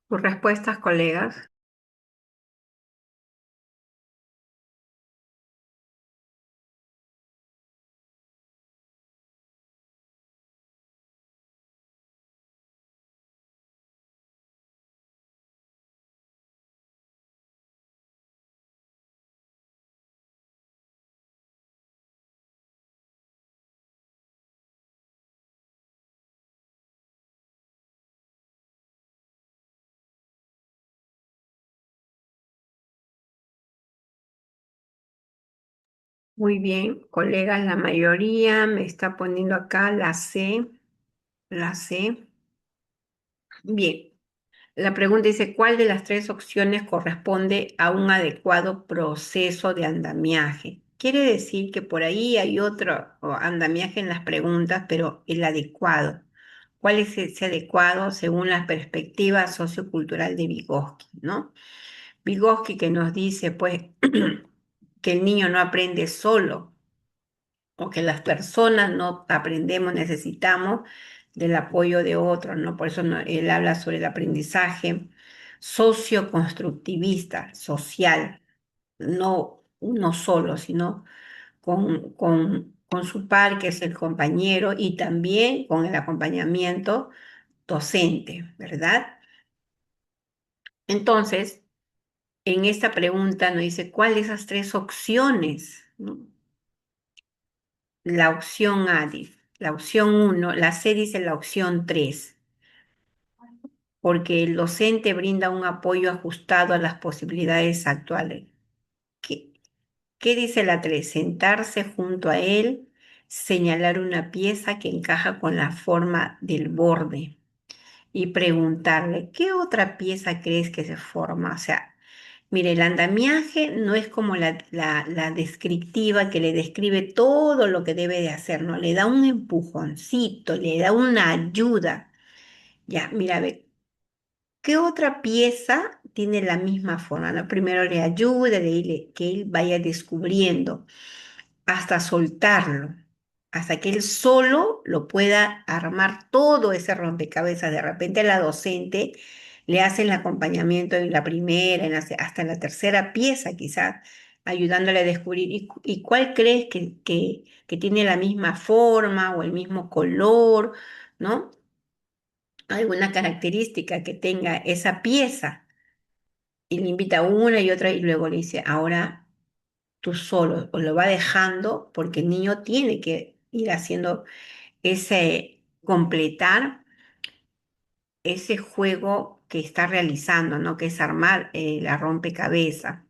Sus respuestas, colegas. Muy bien, colegas, la mayoría me está poniendo acá la C, la C. Bien, la pregunta dice, ¿cuál de las tres opciones corresponde a un adecuado proceso de andamiaje? Quiere decir que por ahí hay otro andamiaje en las preguntas, pero el adecuado. ¿Cuál es ese adecuado según la perspectiva sociocultural de Vygotsky, ¿no? Vygotsky que nos dice, pues, que el niño no aprende solo, o que las personas no aprendemos, necesitamos del apoyo de otros, ¿no? Por eso él habla sobre el aprendizaje socioconstructivista, social, no uno solo, sino con su par, que es el compañero, y también con el acompañamiento docente, ¿verdad? Entonces, en esta pregunta nos dice, ¿cuál de esas tres opciones, ¿no? La opción A, dice, la opción uno, la C dice la opción 3, porque el docente brinda un apoyo ajustado a las posibilidades actuales. ¿Qué, qué dice la 3? Sentarse junto a él, señalar una pieza que encaja con la forma del borde y preguntarle, ¿qué otra pieza crees que se forma? O sea, mire, el andamiaje no es como la descriptiva que le describe todo lo que debe de hacer, ¿no? Le da un empujoncito, le da una ayuda. Ya, mira, ve, ¿qué otra pieza tiene la misma forma? ¿No? Primero le ayuda, de ahí que él vaya descubriendo hasta soltarlo, hasta que él solo lo pueda armar todo ese rompecabezas. De repente la docente le hace el acompañamiento en la primera, hasta la tercera pieza quizás, ayudándole a descubrir. ¿Y cuál crees que tiene la misma forma o el mismo color, ¿no? Alguna característica que tenga esa pieza. Y le invita una y otra y luego le dice, ahora tú solo, o lo va dejando porque el niño tiene que ir haciendo completar ese juego que está realizando, ¿no? Que es armar la rompecabezas.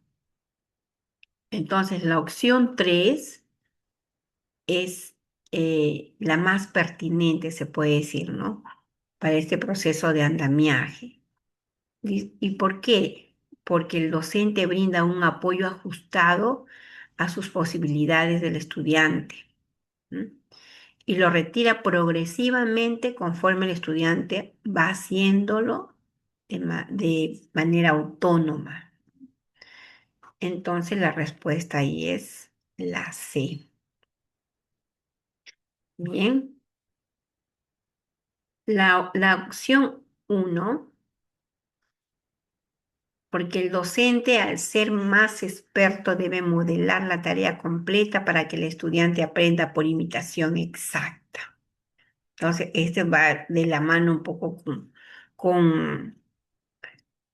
Entonces, la opción 3 es la más pertinente, se puede decir, ¿no? Para este proceso de andamiaje. ¿Y por qué? Porque el docente brinda un apoyo ajustado a sus posibilidades del estudiante. ¿M? Y lo retira progresivamente conforme el estudiante va haciéndolo de manera autónoma. Entonces la respuesta ahí es la C. Bien, la opción 1, porque el docente al ser más experto debe modelar la tarea completa para que el estudiante aprenda por imitación exacta. Entonces, este va de la mano un poco con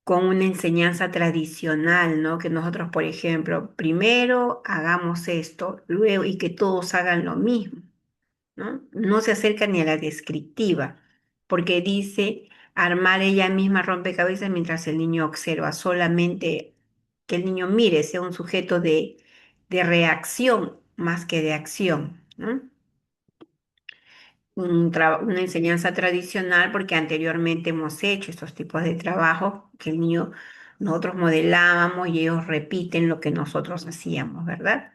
con una enseñanza tradicional, ¿no? Que nosotros, por ejemplo, primero hagamos esto, luego y que todos hagan lo mismo, ¿no? No se acerca ni a la descriptiva, porque dice armar ella misma rompecabezas mientras el niño observa, solamente que el niño mire, sea un sujeto de reacción más que de acción, ¿no? Una enseñanza tradicional, porque anteriormente hemos hecho estos tipos de trabajos que el niño, nosotros modelábamos y ellos repiten lo que nosotros hacíamos, ¿verdad?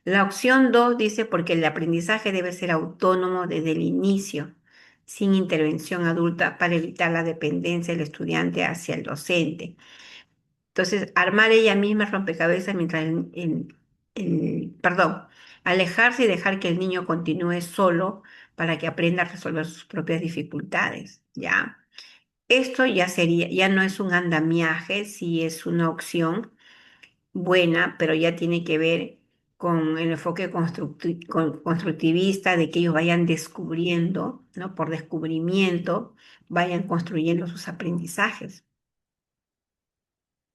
La opción 2 dice porque el aprendizaje debe ser autónomo desde el inicio, sin intervención adulta para evitar la dependencia del estudiante hacia el docente. Entonces, armar ella misma el rompecabezas mientras perdón, alejarse y dejar que el niño continúe solo para que aprenda a resolver sus propias dificultades, ¿ya? Esto ya sería, ya no es un andamiaje, sí es una opción buena, pero ya tiene que ver con el enfoque constructivista de que ellos vayan descubriendo, ¿no? Por descubrimiento, vayan construyendo sus aprendizajes.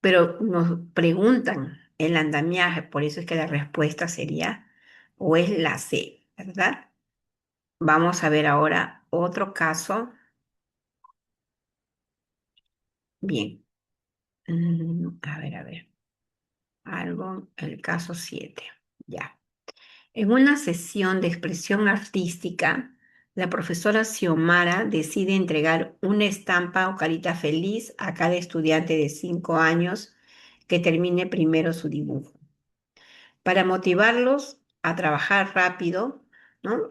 Pero nos preguntan el andamiaje, por eso es que la respuesta sería o es la C, ¿verdad? Vamos a ver ahora otro caso. Bien, a ver, algo, el caso 7. Ya. En una sesión de expresión artística, la profesora Xiomara decide entregar una estampa o carita feliz a cada estudiante de 5 años que termine primero su dibujo. Para motivarlos a trabajar rápido, ¿no?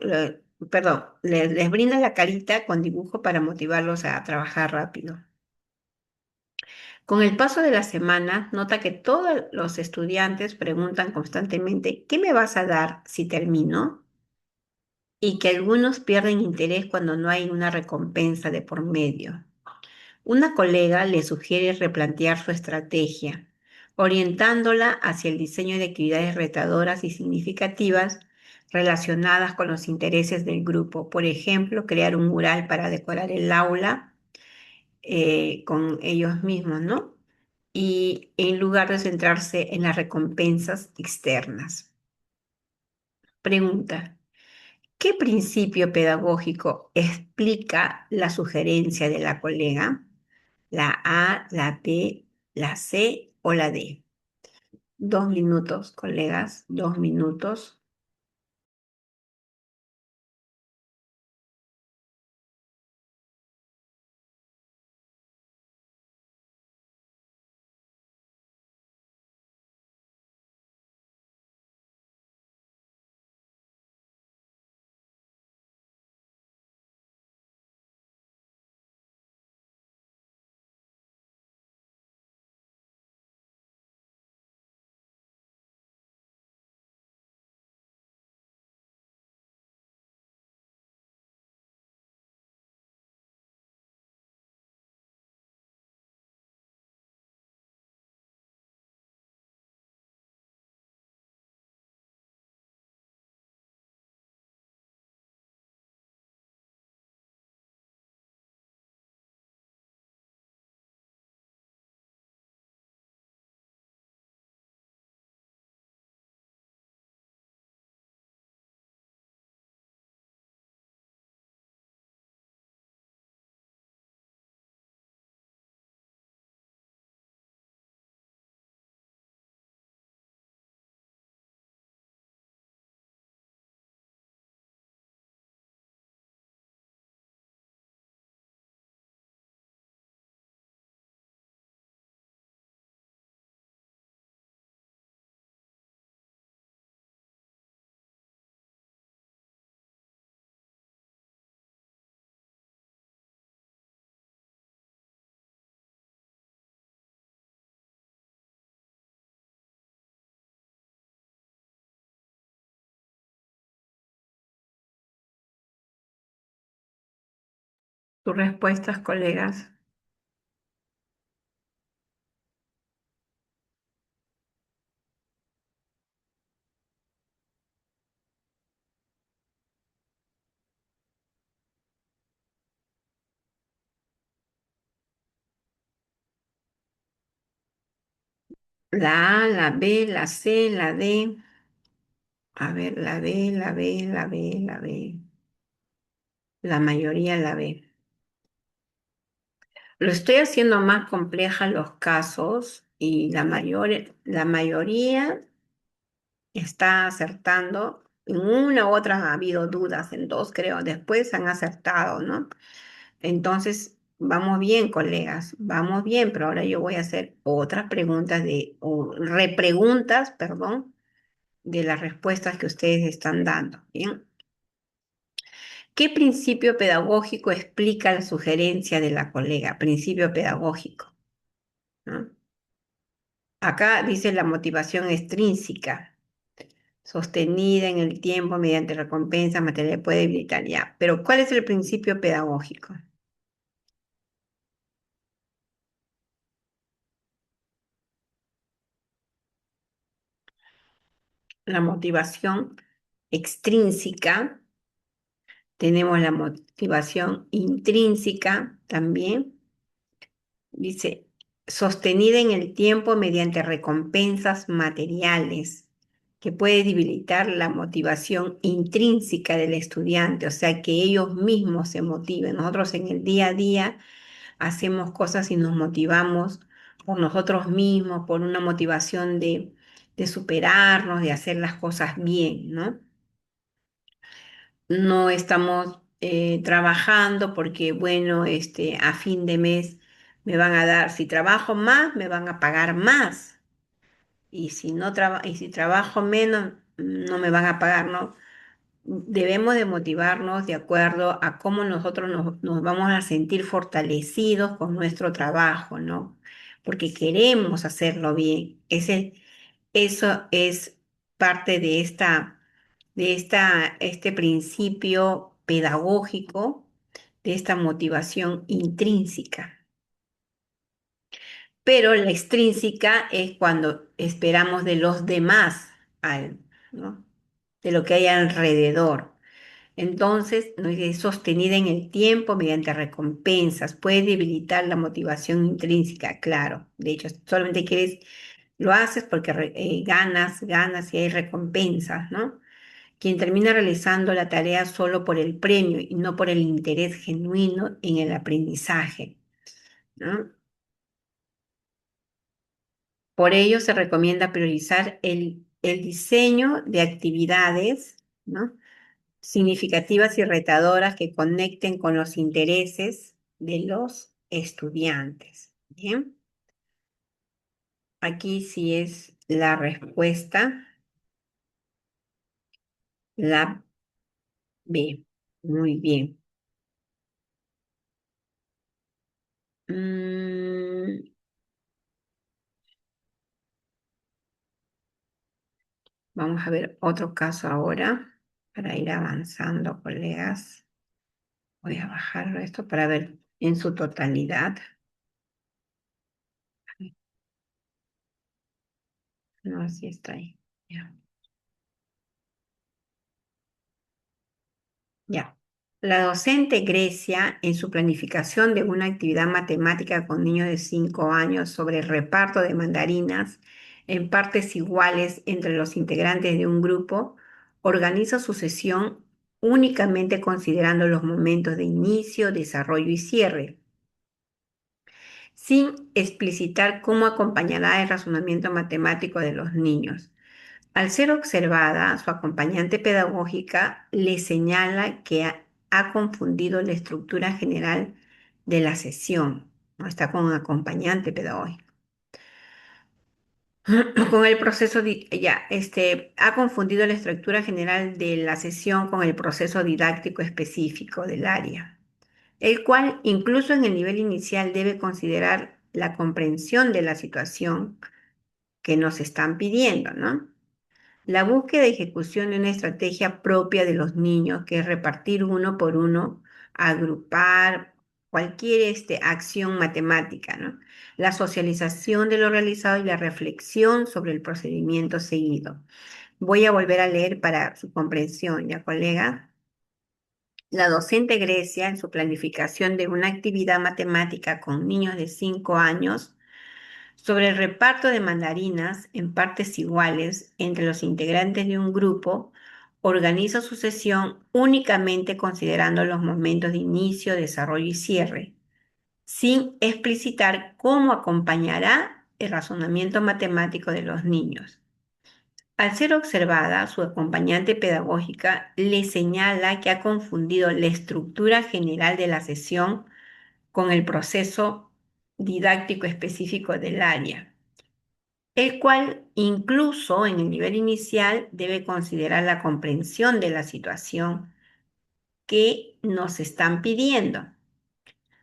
Perdón, les brinda la carita con dibujo para motivarlos a trabajar rápido. Con el paso de las semanas, nota que todos los estudiantes preguntan constantemente, ¿qué me vas a dar si termino? Y que algunos pierden interés cuando no hay una recompensa de por medio. Una colega le sugiere replantear su estrategia, orientándola hacia el diseño de actividades retadoras y significativas relacionadas con los intereses del grupo. Por ejemplo, crear un mural para decorar el aula con ellos mismos, ¿no? Y en lugar de centrarse en las recompensas externas. Pregunta. ¿Qué principio pedagógico explica la sugerencia de la colega? ¿La A, la B, la C o la D? 2 minutos, colegas, 2 minutos. Sus respuestas, colegas. La A, la B, la C, la D. A ver, la B, la B, la B, la B. La mayoría la B. Lo estoy haciendo más compleja los casos y la mayoría está acertando. En una u otra ha habido dudas, en dos creo. Después han acertado, ¿no? Entonces, vamos bien, colegas, vamos bien, pero ahora yo voy a hacer otras preguntas o repreguntas, perdón, de las respuestas que ustedes están dando. Bien. ¿Qué principio pedagógico explica la sugerencia de la colega? Principio pedagógico, ¿no? Acá dice la motivación extrínseca, sostenida en el tiempo mediante recompensa material puede evitar ya. Pero ¿cuál es el principio pedagógico? La motivación extrínseca, tenemos la motivación intrínseca también. Dice, sostenida en el tiempo mediante recompensas materiales, que puede debilitar la motivación intrínseca del estudiante, o sea, que ellos mismos se motiven. Nosotros en el día a día hacemos cosas y nos motivamos por nosotros mismos, por una motivación de superarnos, de hacer las cosas bien, ¿no? No estamos trabajando porque, bueno, a fin de mes me van a dar, si trabajo más, me van a pagar más. Y si no y si trabajo menos, no me van a pagar, ¿no? Debemos de motivarnos de acuerdo a cómo nosotros nos vamos a sentir fortalecidos con nuestro trabajo, ¿no? Porque queremos hacerlo bien. Eso es parte este principio pedagógico, de esta motivación intrínseca. Pero la extrínseca es cuando esperamos de los demás algo, ¿no? De lo que hay alrededor. Entonces, no es sostenida en el tiempo mediante recompensas, puede debilitar la motivación intrínseca, claro. De hecho, solamente lo haces porque ganas y hay recompensas, ¿no? Quien termina realizando la tarea solo por el premio y no por el interés genuino en el aprendizaje, ¿no? Por ello, se recomienda priorizar el diseño de actividades, ¿no? Significativas y retadoras que conecten con los intereses de los estudiantes. Bien, aquí sí es la respuesta, la B. Muy bien. Mm, Vamos a ver otro caso ahora para ir avanzando, colegas. Voy a bajarlo esto para ver en su totalidad. No, así está ahí. Ya. Ya. La docente Grecia, en su planificación de una actividad matemática con niños de 5 años sobre el reparto de mandarinas en partes iguales entre los integrantes de un grupo, organiza su sesión únicamente considerando los momentos de inicio, desarrollo y cierre, sin explicitar cómo acompañará el razonamiento matemático de los niños. Al ser observada, su acompañante pedagógica le señala que ha confundido la estructura general de la sesión. No está con un acompañante pedagógico. Con el proceso, ha confundido la estructura general de la sesión con el proceso didáctico específico del área, el cual incluso en el nivel inicial debe considerar la comprensión de la situación que nos están pidiendo, ¿no? La búsqueda y ejecución de una estrategia propia de los niños, que es repartir uno por uno, agrupar. cualquier acción matemática, ¿no? La socialización de lo realizado y la reflexión sobre el procedimiento seguido. Voy a volver a leer para su comprensión, ¿ya, colega? La docente Grecia, en su planificación de una actividad matemática con niños de 5 años, sobre el reparto de mandarinas en partes iguales entre los integrantes de un grupo, organiza su sesión únicamente considerando los momentos de inicio, desarrollo y cierre, sin explicitar cómo acompañará el razonamiento matemático de los niños. Al ser observada, su acompañante pedagógica le señala que ha confundido la estructura general de la sesión con el proceso didáctico específico del área, el cual incluso en el nivel inicial debe considerar la comprensión de la situación que nos están pidiendo,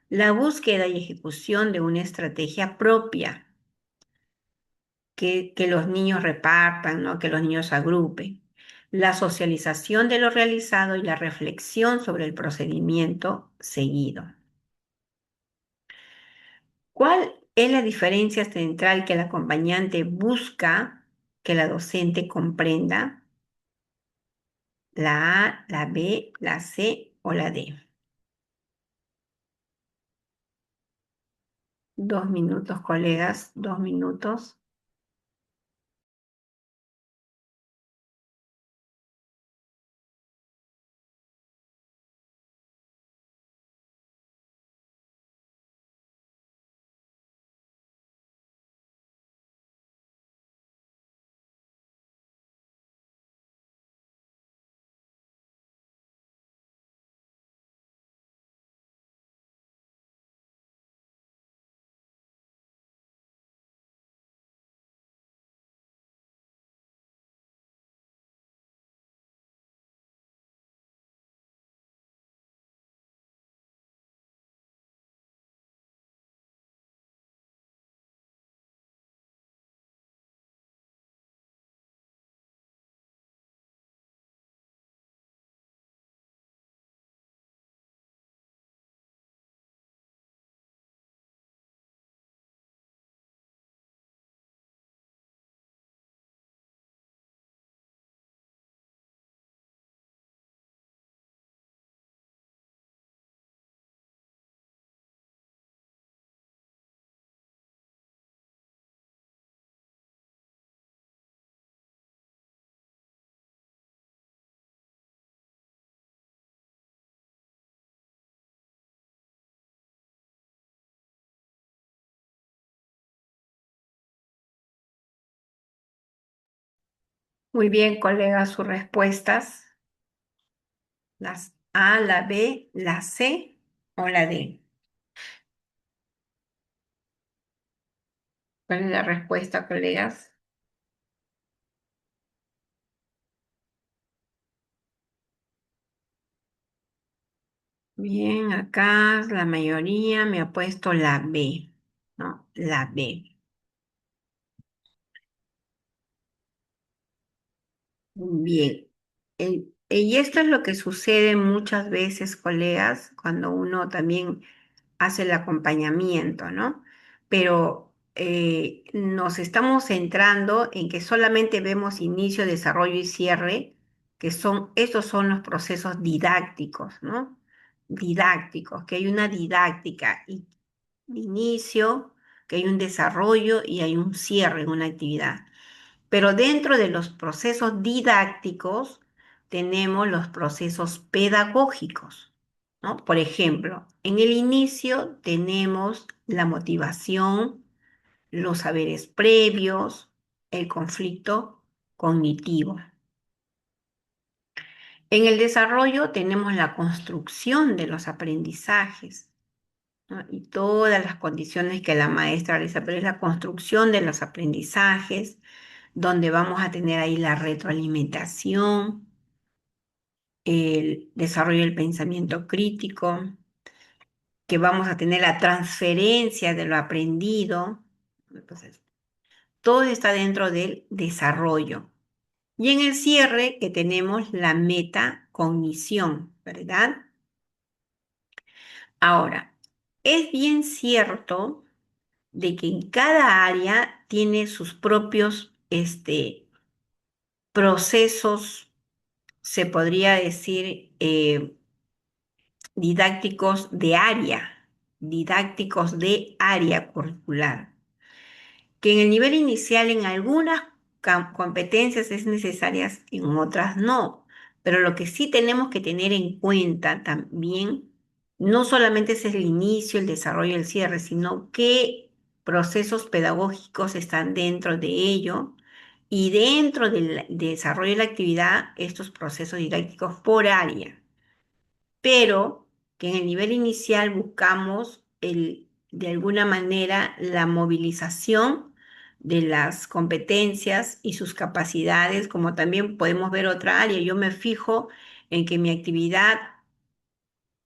la búsqueda y ejecución de una estrategia propia, que los niños repartan, ¿no? Que los niños agrupen, la socialización de lo realizado y la reflexión sobre el procedimiento seguido. ¿Cuál es la diferencia central que el acompañante busca que la docente comprenda? ¿La A, la B, la C o la D? 2 minutos, colegas, 2 minutos. Muy bien, colegas, sus respuestas. Las A, la B, la C o la D. ¿Cuál es la respuesta, colegas? Bien, acá la mayoría me ha puesto la B, ¿no? La B. Bien. Y esto es lo que sucede muchas veces, colegas, cuando uno también hace el acompañamiento, ¿no? Pero nos estamos centrando en que solamente vemos inicio, desarrollo y cierre, que estos son los procesos didácticos, ¿no? Didácticos, que hay una didáctica y inicio, que hay un desarrollo y hay un cierre en una actividad. Pero dentro de los procesos didácticos tenemos los procesos pedagógicos, ¿no? Por ejemplo, en el inicio tenemos la motivación, los saberes previos, el conflicto cognitivo. En el desarrollo tenemos la construcción de los aprendizajes, ¿no? Y todas las condiciones que la maestra realiza, pero es la construcción de los aprendizajes, donde vamos a tener ahí la retroalimentación, el desarrollo del pensamiento crítico, que vamos a tener la transferencia de lo aprendido. Entonces, todo está dentro del desarrollo. Y en el cierre que tenemos la metacognición, ¿verdad? Ahora, es bien cierto de que en cada área tiene sus propios procesos, se podría decir, didácticos de área curricular, que en el nivel inicial en algunas competencias es necesarias, en otras no. Pero lo que sí tenemos que tener en cuenta también, no solamente es el inicio, el desarrollo, el cierre, sino qué procesos pedagógicos están dentro de ello y dentro del desarrollo de la actividad, estos procesos didácticos por área, pero que en el nivel inicial buscamos de alguna manera la movilización de las competencias y sus capacidades, como también podemos ver otra área. Yo me fijo en que mi actividad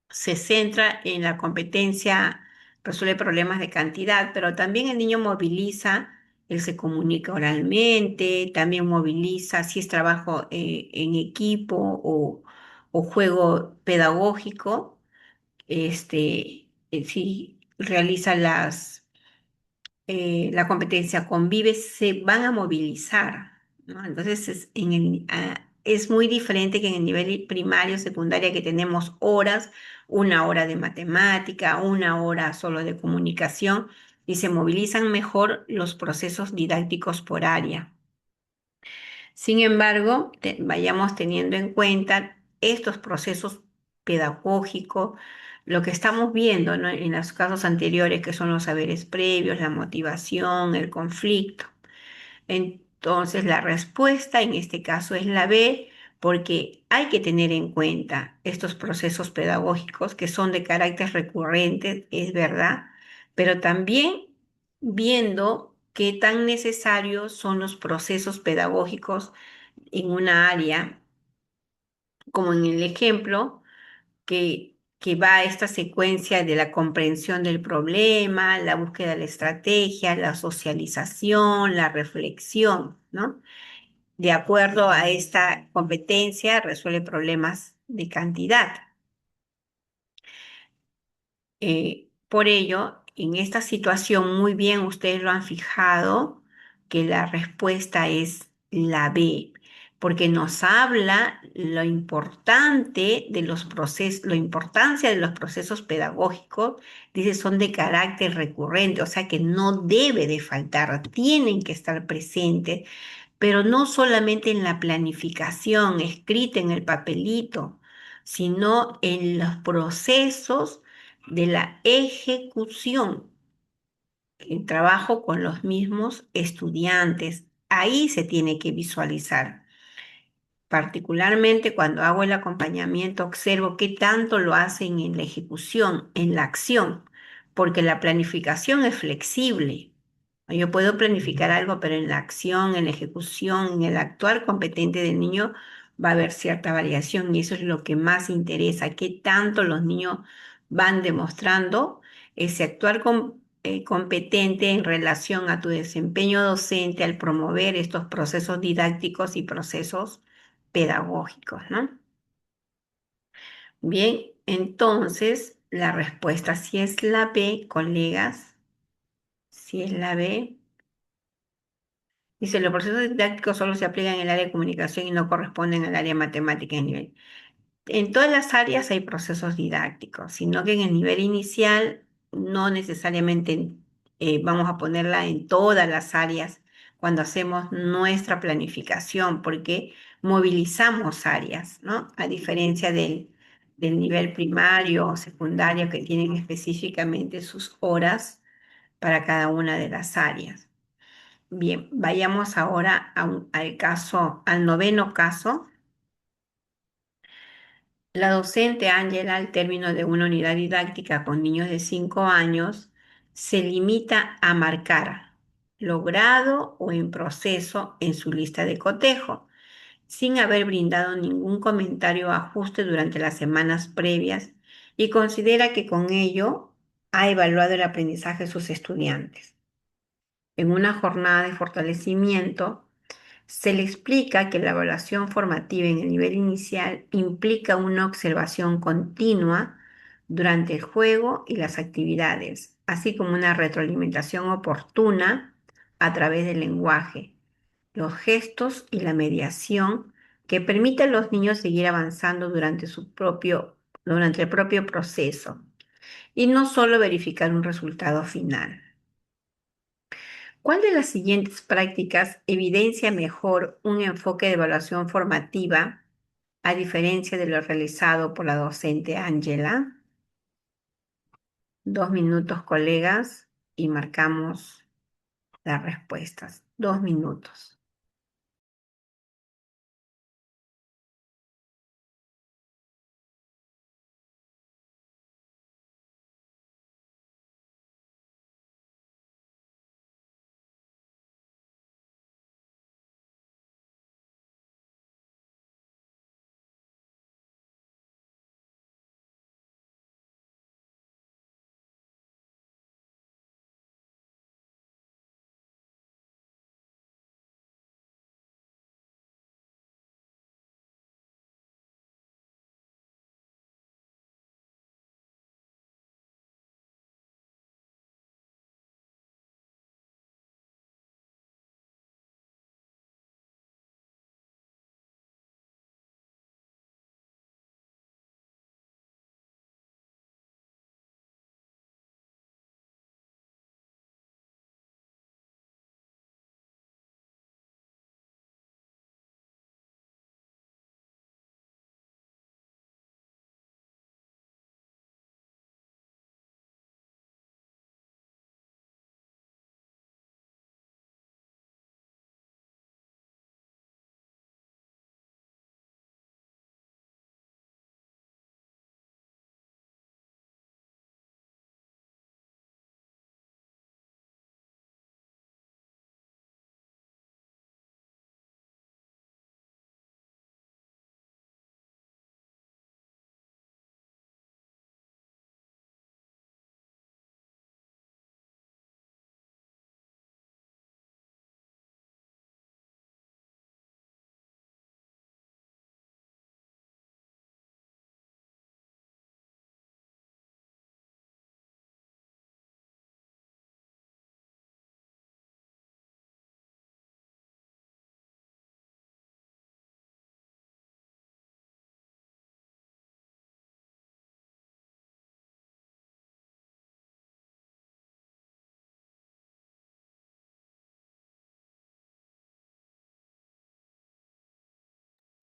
se centra en la competencia, resuelve problemas de cantidad, pero también el niño moviliza, él se comunica oralmente, también moviliza si es trabajo en equipo o juego pedagógico, si realiza la competencia convive, se van a movilizar, ¿no? Entonces es muy diferente que en el nivel primario, secundaria, que tenemos horas, una hora de matemática, una hora solo de comunicación, y se movilizan mejor los procesos didácticos por área. Sin embargo, vayamos teniendo en cuenta estos procesos pedagógicos, lo que estamos viendo, ¿no? En los casos anteriores, que son los saberes previos, la motivación, el conflicto. Entonces, la respuesta en este caso es la B, porque hay que tener en cuenta estos procesos pedagógicos que son de carácter recurrente, es verdad, pero también viendo qué tan necesarios son los procesos pedagógicos en una área, como en el ejemplo que va esta secuencia de la comprensión del problema, la búsqueda de la estrategia, la socialización, la reflexión, ¿no? De acuerdo a esta competencia, resuelve problemas de cantidad. Por ello, en esta situación, muy bien ustedes lo han fijado, que la respuesta es la B, porque nos habla lo importante de los procesos, la importancia de los procesos pedagógicos, dice, son de carácter recurrente, o sea que no debe de faltar, tienen que estar presentes, pero no solamente en la planificación escrita en el papelito, sino en los procesos de la ejecución, el trabajo con los mismos estudiantes. Ahí se tiene que visualizar. Particularmente cuando hago el acompañamiento, observo qué tanto lo hacen en la ejecución, en la acción, porque la planificación es flexible. Yo puedo planificar algo, pero en la acción, en la ejecución, en el actuar competente del niño va a haber cierta variación y eso es lo que más interesa, qué tanto los niños van demostrando ese actuar competente en relación a tu desempeño docente al promover estos procesos didácticos y procesos pedagógicos, ¿no? Bien, entonces la respuesta si es la B, colegas, si es la B. Dice, los procesos didácticos solo se aplican en el área de comunicación y no corresponden al área de matemática en nivel. En todas las áreas hay procesos didácticos, sino que en el nivel inicial no necesariamente vamos a ponerla en todas las áreas cuando hacemos nuestra planificación, porque movilizamos áreas, ¿no? A diferencia del nivel primario o secundario que tienen específicamente sus horas para cada una de las áreas. Bien, vayamos ahora al caso, al noveno caso. La docente Ángela, al término de una unidad didáctica con niños de 5 años, se limita a marcar logrado o en proceso en su lista de cotejo, sin haber brindado ningún comentario o ajuste durante las semanas previas y considera que con ello ha evaluado el aprendizaje de sus estudiantes. En una jornada de fortalecimiento, se le explica que la evaluación formativa en el nivel inicial implica una observación continua durante el juego y las actividades, así como una retroalimentación oportuna a través del lenguaje, los gestos y la mediación que permite a los niños seguir avanzando durante el propio proceso y no solo verificar un resultado final. ¿Cuál de las siguientes prácticas evidencia mejor un enfoque de evaluación formativa a diferencia de lo realizado por la docente Ángela? 2 minutos, colegas, y marcamos las respuestas. 2 minutos.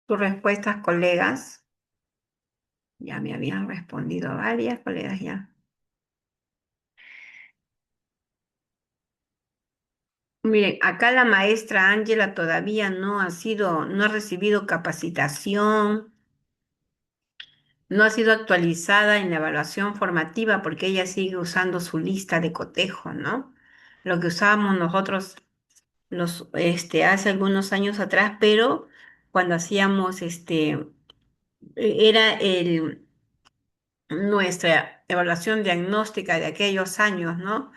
Tus respuestas, colegas, ya me habían respondido varias, colegas, ya. Miren, acá la maestra Ángela todavía no ha recibido capacitación, no ha sido actualizada en la evaluación formativa porque ella sigue usando su lista de cotejo, ¿no? Lo que usábamos nosotros hace algunos años atrás, pero cuando hacíamos era nuestra evaluación diagnóstica de aquellos años, ¿no?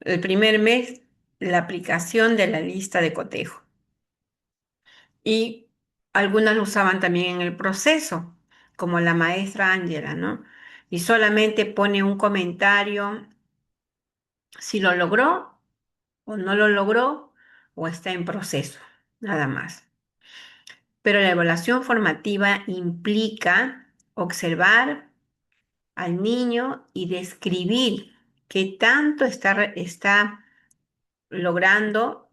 El primer mes, la aplicación de la lista de cotejo. Y algunas lo usaban también en el proceso, como la maestra Ángela, ¿no? Y solamente pone un comentario si lo logró o no lo logró o está en proceso, nada más. Pero la evaluación formativa implica observar al niño y describir qué tanto está logrando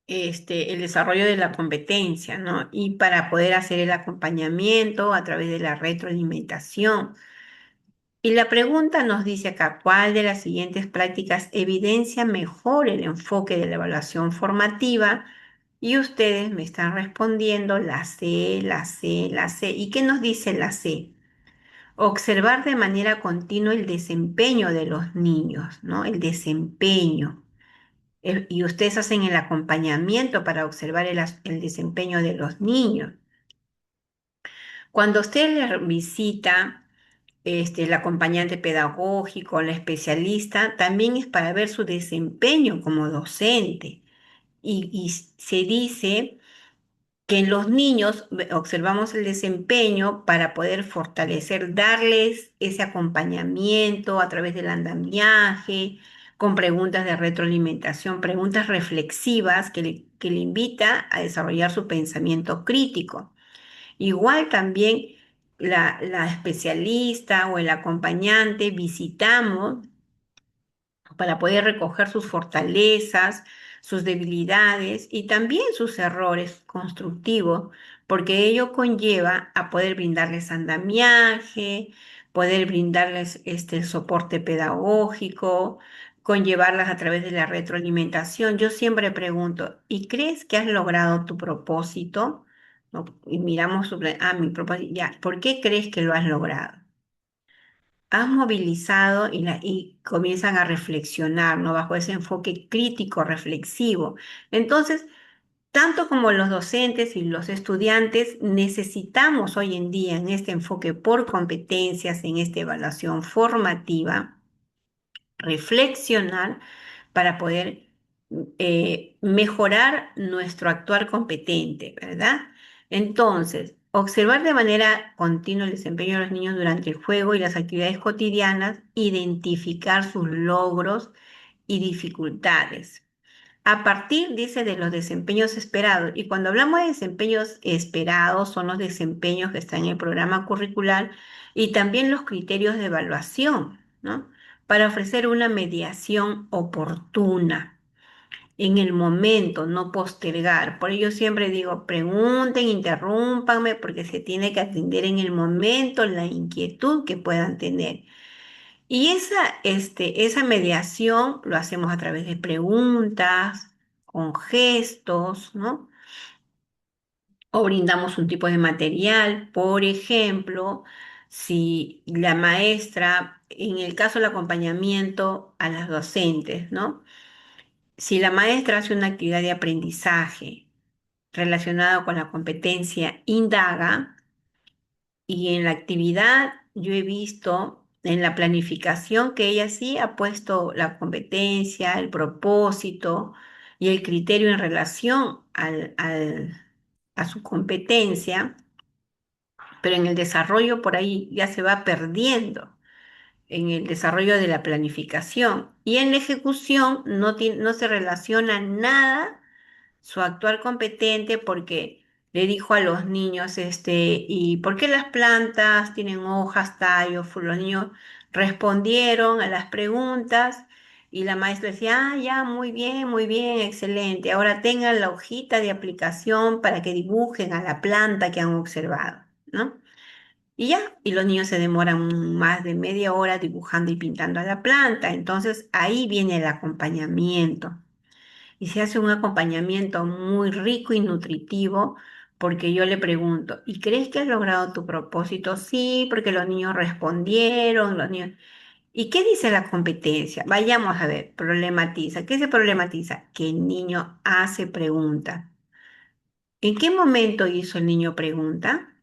el desarrollo de la competencia, ¿no? Y para poder hacer el acompañamiento a través de la retroalimentación. Y la pregunta nos dice acá, ¿cuál de las siguientes prácticas evidencia mejor el enfoque de la evaluación formativa? Y ustedes me están respondiendo la C, la C, la C. ¿Y qué nos dice la C? Observar de manera continua el desempeño de los niños, ¿no? El desempeño. Y ustedes hacen el acompañamiento para observar el desempeño de los niños. Cuando usted le visita el acompañante pedagógico, la especialista, también es para ver su desempeño como docente. Y se dice que en los niños observamos el desempeño para poder fortalecer, darles ese acompañamiento a través del andamiaje, con preguntas de retroalimentación, preguntas reflexivas que le invita a desarrollar su pensamiento crítico. Igual también la especialista o el acompañante visitamos para poder recoger sus fortalezas, sus debilidades y también sus errores constructivos, porque ello conlleva a poder brindarles andamiaje, poder brindarles este soporte pedagógico, conllevarlas a través de la retroalimentación. Yo siempre pregunto, ¿y crees que has logrado tu propósito? ¿No? Y miramos, mi propósito, ya, ¿por qué crees que lo has logrado? Has movilizado y comienzan a reflexionar, ¿no? Bajo ese enfoque crítico, reflexivo. Entonces, tanto como los docentes y los estudiantes, necesitamos hoy en día en este enfoque por competencias, en esta evaluación formativa, reflexionar para poder mejorar nuestro actuar competente, ¿verdad? Entonces, observar de manera continua el desempeño de los niños durante el juego y las actividades cotidianas, identificar sus logros y dificultades. A partir, dice, de los desempeños esperados. Y cuando hablamos de desempeños esperados, son los desempeños que están en el programa curricular y también los criterios de evaluación, ¿no? Para ofrecer una mediación oportuna en el momento, no postergar. Por ello siempre digo, pregunten, interrúmpanme, porque se tiene que atender en el momento la inquietud que puedan tener. Y esa mediación lo hacemos a través de preguntas, con gestos, ¿no? O brindamos un tipo de material. Por ejemplo, si la maestra, en el caso del acompañamiento a las docentes, ¿no? Si la maestra hace una actividad de aprendizaje relacionada con la competencia indaga, y en la actividad yo he visto en la planificación que ella sí ha puesto la competencia, el propósito y el criterio en relación a su competencia, pero en el desarrollo por ahí ya se va perdiendo, en el desarrollo de la planificación. Y en la ejecución no se relaciona nada su actual competente porque le dijo a los niños, ¿y por qué las plantas tienen hojas, tallos? Los niños respondieron a las preguntas y la maestra decía, ah, ya, muy bien, excelente. Ahora tengan la hojita de aplicación para que dibujen a la planta que han observado, ¿no? Y ya, y los niños se demoran más de media hora dibujando y pintando a la planta. Entonces ahí viene el acompañamiento y se hace un acompañamiento muy rico y nutritivo porque yo le pregunto, ¿y crees que has logrado tu propósito? Sí, porque los niños respondieron, los niños... ¿Y qué dice la competencia? Vayamos a ver, problematiza. ¿Qué se problematiza? Que el niño hace preguntas. ¿En qué momento hizo el niño pregunta?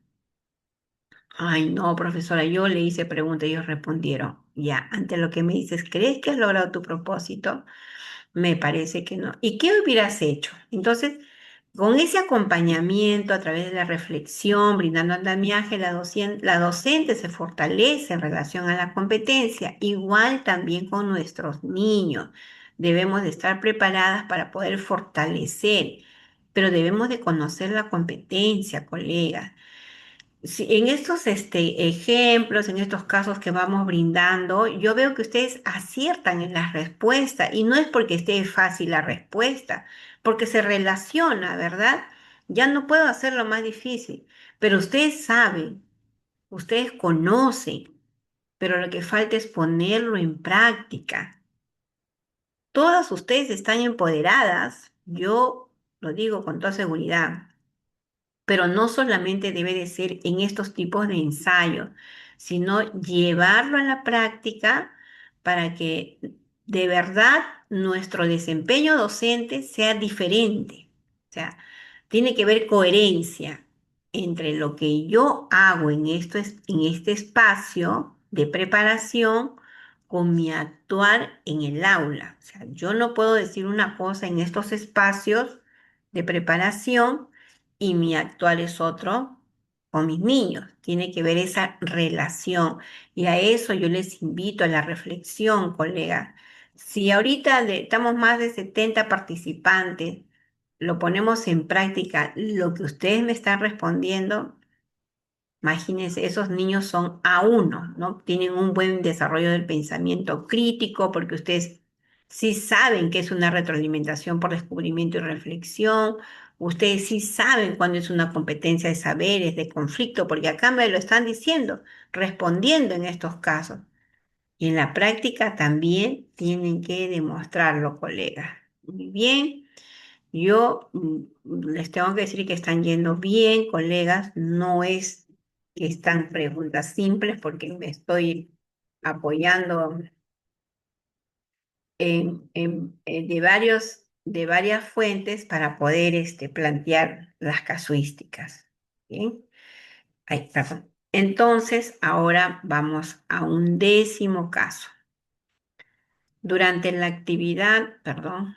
Ay, no, profesora, yo le hice pregunta y ellos respondieron. Ya, ante lo que me dices, ¿crees que has logrado tu propósito? Me parece que no. ¿Y qué hubieras hecho? Entonces, con ese acompañamiento a través de la reflexión, brindando andamiaje, la docente se fortalece en relación a la competencia, igual también con nuestros niños. Debemos de estar preparadas para poder fortalecer, pero debemos de conocer la competencia, colegas. Sí, en estos ejemplos, en estos casos que vamos brindando, yo veo que ustedes aciertan en las respuestas y no es porque esté fácil la respuesta, porque se relaciona, ¿verdad? Ya no puedo hacerlo más difícil, pero ustedes saben, ustedes conocen, pero lo que falta es ponerlo en práctica. Todas ustedes están empoderadas, yo lo digo con toda seguridad, pero no solamente debe de ser en estos tipos de ensayos, sino llevarlo a la práctica para que de verdad nuestro desempeño docente sea diferente. O sea, tiene que haber coherencia entre lo que yo hago en este espacio de preparación con mi actuar en el aula. O sea, yo no puedo decir una cosa en estos espacios de preparación y mi actual es otro con mis niños. Tiene que ver esa relación. Y a eso yo les invito a la reflexión, colega. Si ahorita estamos más de 70 participantes, lo ponemos en práctica, lo que ustedes me están respondiendo. Imagínense, esos niños son A1, ¿no? Tienen un buen desarrollo del pensamiento crítico porque ustedes sí saben que es una retroalimentación por descubrimiento y reflexión. Ustedes sí saben cuándo es una competencia de saberes, de conflicto, porque acá me lo están diciendo, respondiendo en estos casos. Y en la práctica también tienen que demostrarlo, colegas. Muy bien. Yo les tengo que decir que están yendo bien, colegas. No es que están preguntas simples porque me estoy apoyando de varias fuentes para poder plantear las casuísticas. ¿Bien? Ay, perdón. Entonces, ahora vamos a un décimo caso. Durante la actividad, perdón.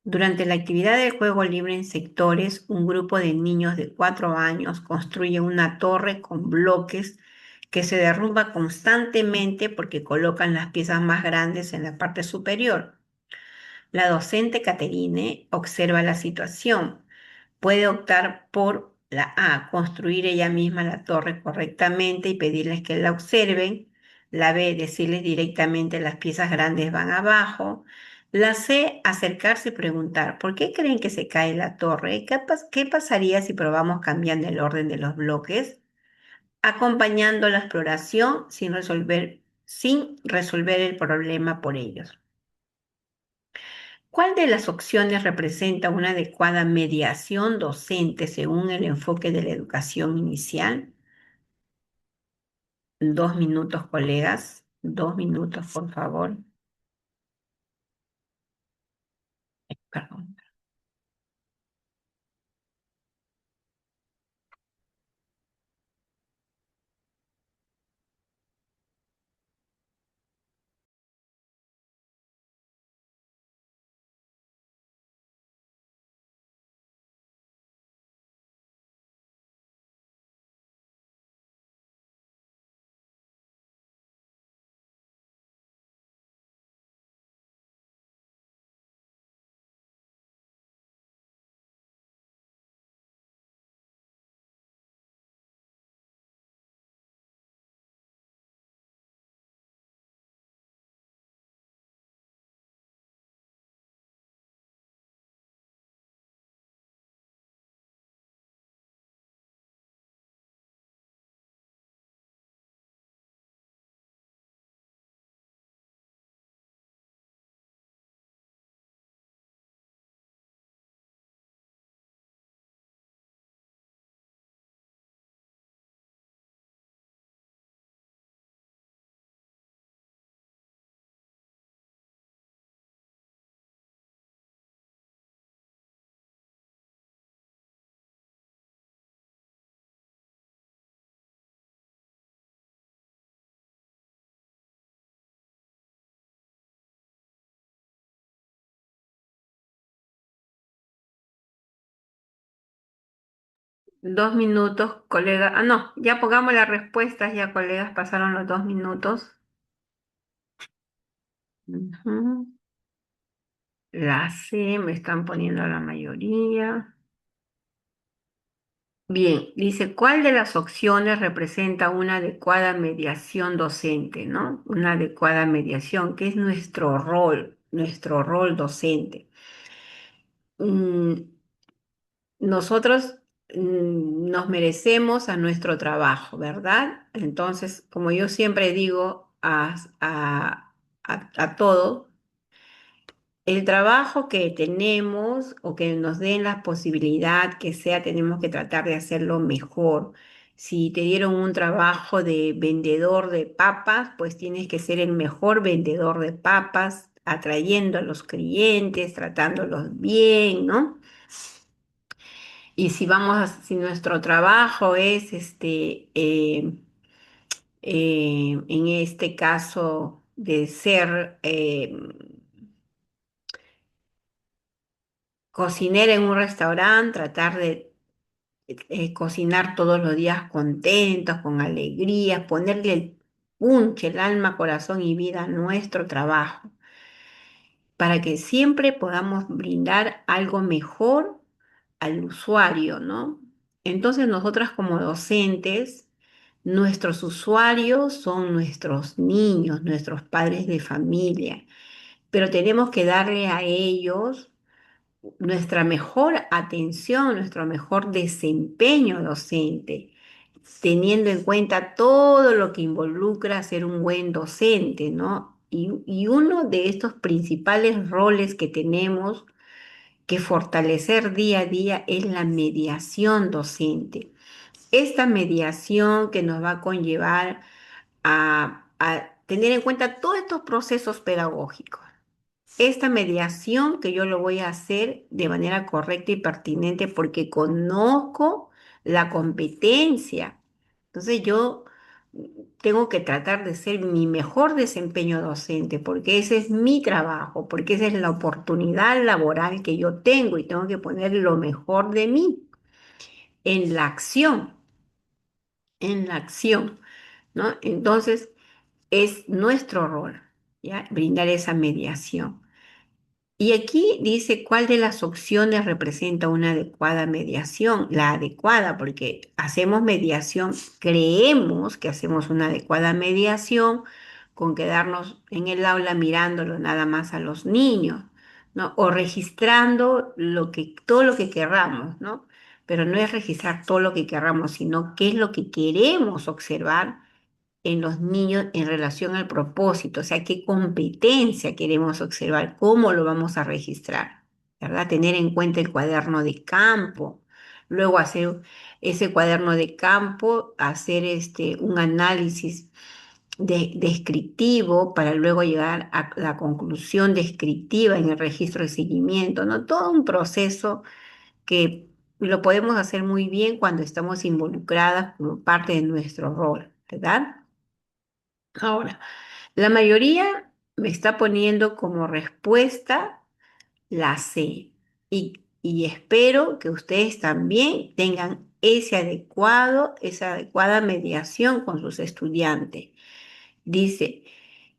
Durante la actividad del juego libre en sectores, un grupo de niños de 4 años construye una torre con bloques que se derrumba constantemente porque colocan las piezas más grandes en la parte superior. La docente Caterine observa la situación. Puede optar por la A, construir ella misma la torre correctamente y pedirles que la observen. La B, decirles directamente las piezas grandes van abajo. La C, acercarse y preguntar, ¿por qué creen que se cae la torre? ¿Qué pasaría si probamos cambiando el orden de los bloques? Acompañando la exploración sin resolver el problema por ellos. ¿Cuál de las opciones representa una adecuada mediación docente según el enfoque de la educación inicial? 2 minutos, colegas. 2 minutos, por favor. Perdón. Dos minutos, colega. Ah, no, ya pongamos las respuestas, ya, colegas, pasaron los 2 minutos. Ujú. La C me están poniendo la mayoría. Bien, dice, ¿cuál de las opciones representa una adecuada mediación docente, ¿no? Una adecuada mediación, que es nuestro rol docente. Mm, Nosotros nos merecemos a nuestro trabajo, ¿verdad? Entonces, como yo siempre digo a todos, el trabajo que tenemos o que nos den la posibilidad que sea, tenemos que tratar de hacerlo mejor. Si te dieron un trabajo de vendedor de papas, pues tienes que ser el mejor vendedor de papas, atrayendo a los clientes, tratándolos bien, ¿no? Y si nuestro trabajo es en este caso de ser cocinera en un restaurante, tratar de cocinar todos los días contentos, con alegría, ponerle el punche, el alma, corazón y vida a nuestro trabajo, para que siempre podamos brindar algo mejor al usuario, ¿no? Entonces nosotras como docentes, nuestros usuarios son nuestros niños, nuestros padres de familia, pero tenemos que darle a ellos nuestra mejor atención, nuestro mejor desempeño docente, teniendo en cuenta todo lo que involucra ser un buen docente, ¿no? Y uno de estos principales roles que tenemos que fortalecer día a día es la mediación docente. Esta mediación que nos va a conllevar a tener en cuenta todos estos procesos pedagógicos. Esta mediación que yo lo voy a hacer de manera correcta y pertinente porque conozco la competencia. Entonces yo tengo que tratar de ser mi mejor desempeño docente porque ese es mi trabajo, porque esa es la oportunidad laboral que yo tengo y tengo que poner lo mejor de mí en la acción, en la acción, ¿no? Entonces es nuestro rol, ¿ya? Brindar esa mediación. Y aquí dice cuál de las opciones representa una adecuada mediación. La adecuada, porque hacemos mediación, creemos que hacemos una adecuada mediación con quedarnos en el aula mirándolo nada más a los niños, ¿no? O registrando todo lo que querramos, ¿no? Pero no es registrar todo lo que querramos, sino qué es lo que queremos observar en los niños en relación al propósito, o sea, qué competencia queremos observar, cómo lo vamos a registrar, ¿verdad? Tener en cuenta el cuaderno de campo, luego hacer ese cuaderno de campo, hacer un análisis descriptivo para luego llegar a la conclusión descriptiva en el registro de seguimiento, ¿no? Todo un proceso que lo podemos hacer muy bien cuando estamos involucradas como parte de nuestro rol, ¿verdad? Ahora, la mayoría me está poniendo como respuesta la C y espero que ustedes también tengan esa adecuada mediación con sus estudiantes. Dice,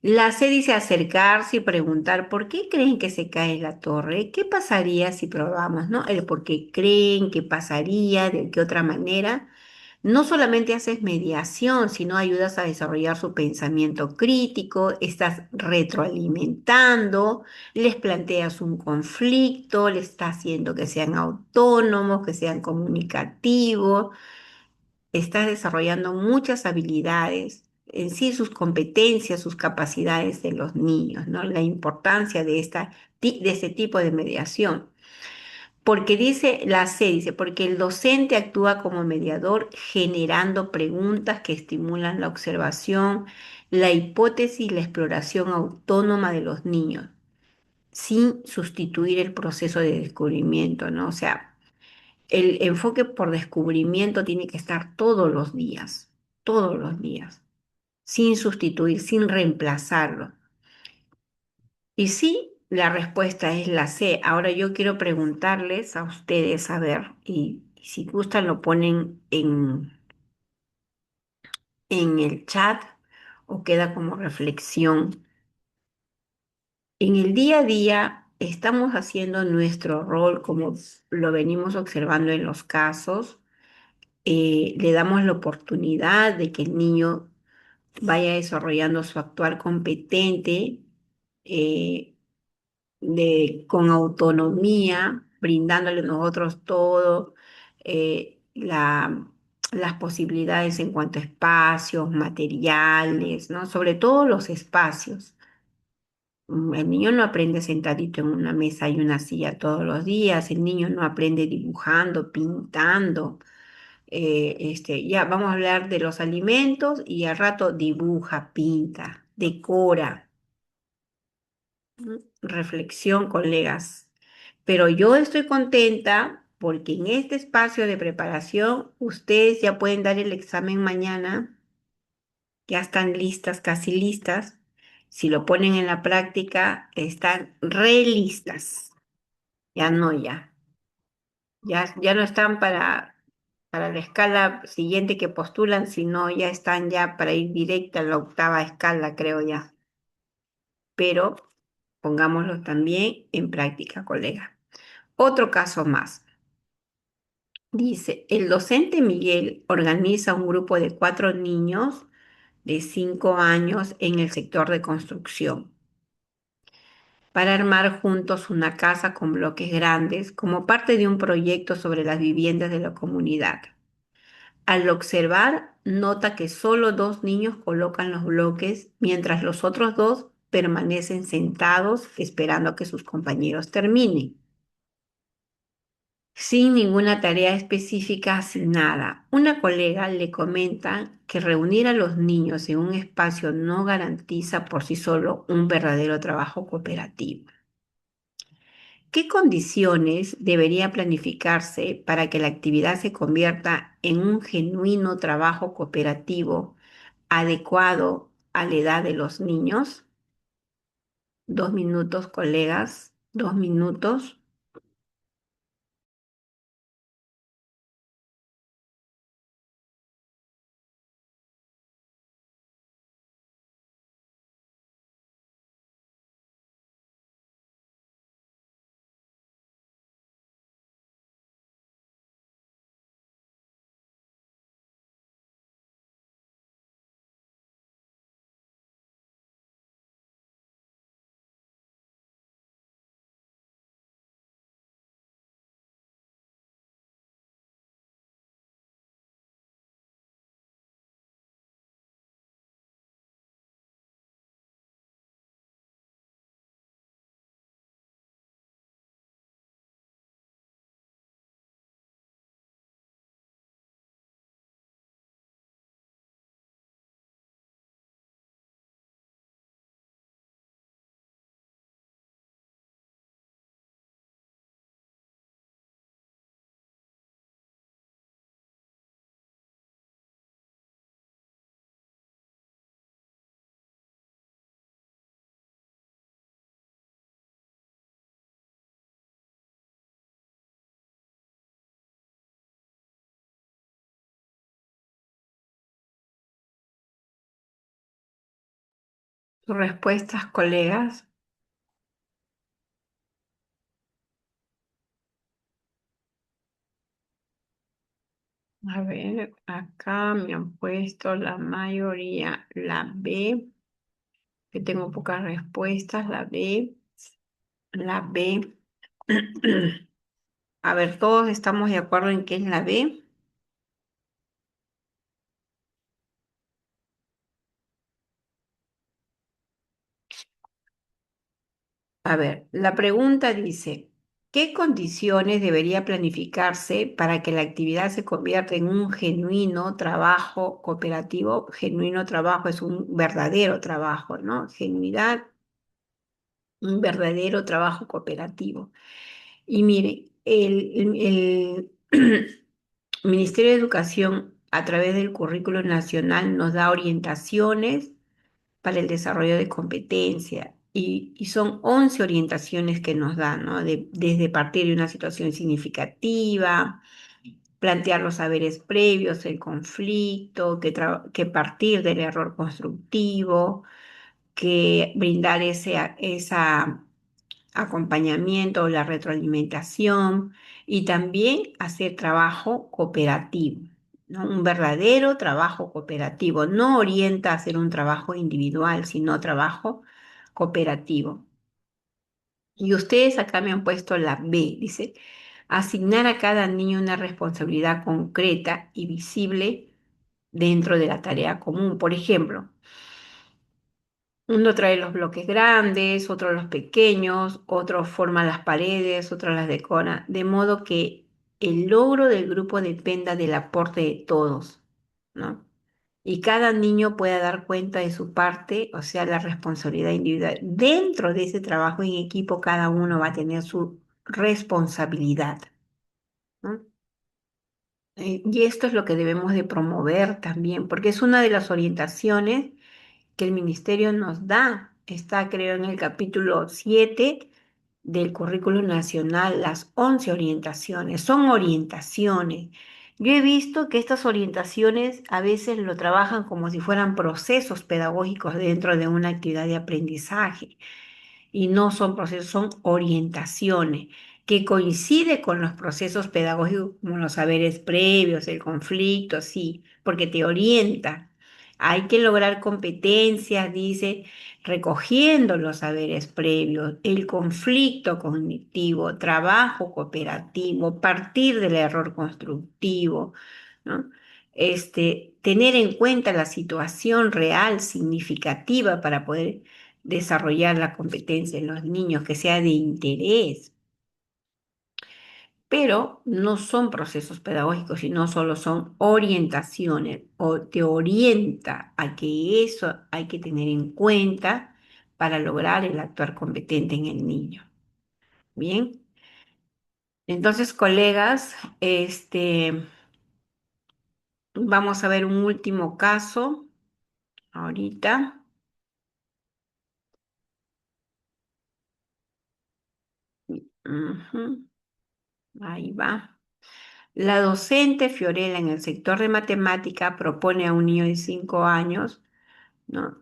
la C dice acercarse y preguntar, ¿por qué creen que se cae la torre? ¿Qué pasaría si probamos, no? El por qué creen, qué pasaría, de qué otra manera. No solamente haces mediación, sino ayudas a desarrollar su pensamiento crítico, estás retroalimentando, les planteas un conflicto, les estás haciendo que sean autónomos, que sean comunicativos, estás desarrollando muchas habilidades, en sí sus competencias, sus capacidades de los niños, ¿no? La importancia de este tipo de mediación. Porque dice la C, dice, porque el docente actúa como mediador generando preguntas que estimulan la observación, la hipótesis y la exploración autónoma de los niños, sin sustituir el proceso de descubrimiento, ¿no? O sea, el enfoque por descubrimiento tiene que estar todos los días, sin sustituir, sin reemplazarlo. Y sí, la respuesta es la C. Ahora yo quiero preguntarles a ustedes, a ver, y si gustan lo ponen en el chat o queda como reflexión. En el día a día estamos haciendo nuestro rol como lo venimos observando en los casos. Le damos la oportunidad de que el niño vaya desarrollando su actuar competente. eh, con autonomía, brindándole nosotros todo, las posibilidades en cuanto a espacios, materiales, ¿no? Sobre todo los espacios. El niño no aprende sentadito en una mesa y una silla todos los días, el niño no aprende dibujando, pintando. Ya vamos a hablar de los alimentos y al rato dibuja, pinta, decora. Reflexión, colegas. Pero yo estoy contenta porque en este espacio de preparación ustedes ya pueden dar el examen mañana, ya están listas, casi listas. Si lo ponen en la práctica, están re listas. Ya no, ya no están para. para la escala siguiente que postulan, si no, ya están ya para ir directa a la octava escala, creo ya. Pero pongámoslo también en práctica, colega. Otro caso más. Dice, el docente Miguel organiza un grupo de 4 niños de 5 años en el sector de construcción para armar juntos una casa con bloques grandes como parte de un proyecto sobre las viviendas de la comunidad. Al observar, nota que solo 2 niños colocan los bloques mientras los otros dos permanecen sentados esperando a que sus compañeros terminen, sin ninguna tarea específica asignada. Una colega le comenta que reunir a los niños en un espacio no garantiza por sí solo un verdadero trabajo cooperativo. ¿Qué condiciones debería planificarse para que la actividad se convierta en un genuino trabajo cooperativo adecuado a la edad de los niños? 2 minutos, colegas, 2 minutos. Sus respuestas, colegas. A ver, acá me han puesto la mayoría, la B, que tengo pocas respuestas, la B, la B. A ver, todos estamos de acuerdo en qué es la B. A ver, la pregunta dice, ¿qué condiciones debería planificarse para que la actividad se convierta en un genuino trabajo cooperativo? Genuino trabajo es un verdadero trabajo, ¿no? Genuidad, un verdadero trabajo cooperativo. Y mire, el Ministerio de Educación, a través del Currículo Nacional, nos da orientaciones para el desarrollo de competencia. Y son 11 orientaciones que nos dan, ¿no? Desde partir de una situación significativa, plantear los saberes previos, el conflicto, que partir del error constructivo, que brindar esa acompañamiento o la retroalimentación y también hacer trabajo cooperativo, ¿no? Un verdadero trabajo cooperativo. No orienta a hacer un trabajo individual, sino trabajo cooperativo. Y ustedes acá me han puesto la B, dice, asignar a cada niño una responsabilidad concreta y visible dentro de la tarea común. Por ejemplo, uno trae los bloques grandes, otro los pequeños, otro forma las paredes, otro las decora, de modo que el logro del grupo dependa del aporte de todos, ¿no? Y cada niño pueda dar cuenta de su parte, o sea, la responsabilidad individual. Dentro de ese trabajo en equipo, cada uno va a tener su responsabilidad, ¿no? Y esto es lo que debemos de promover también, porque es una de las orientaciones que el ministerio nos da. Está, creo, en el capítulo 7 del currículo nacional, las 11 orientaciones. Son orientaciones. Yo he visto que estas orientaciones a veces lo trabajan como si fueran procesos pedagógicos dentro de una actividad de aprendizaje y no son procesos, son orientaciones que coincide con los procesos pedagógicos como los saberes previos, el conflicto, sí, porque te orienta. Hay que lograr competencias, dice, recogiendo los saberes previos, el conflicto cognitivo, trabajo cooperativo, partir del error constructivo, ¿no? Tener en cuenta la situación real, significativa para poder desarrollar la competencia en los niños, que sea de interés, pero no son procesos pedagógicos, sino solo son orientaciones o te orienta a que eso hay que tener en cuenta para lograr el actuar competente en el niño. Bien, entonces, colegas, vamos a ver un último caso ahorita. Ujú, ahí va. La docente Fiorella en el sector de matemática propone a un niño de 5 años, ¿no?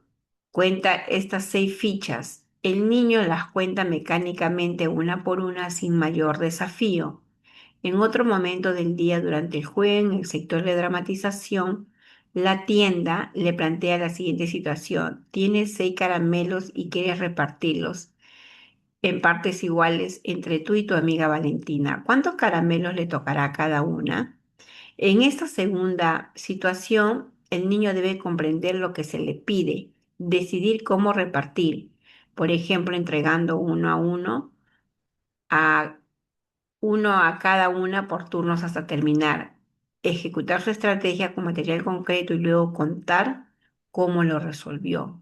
Cuenta estas 6 fichas. El niño las cuenta mecánicamente una por una sin mayor desafío. En otro momento del día, durante el juego en el sector de dramatización, la tienda le plantea la siguiente situación. Tienes 6 caramelos y quieres repartirlos en partes iguales entre tú y tu amiga Valentina. ¿Cuántos caramelos le tocará a cada una? En esta segunda situación, el niño debe comprender lo que se le pide, decidir cómo repartir, por ejemplo, entregando a uno a cada una por turnos hasta terminar, ejecutar su estrategia con material concreto y luego contar cómo lo resolvió.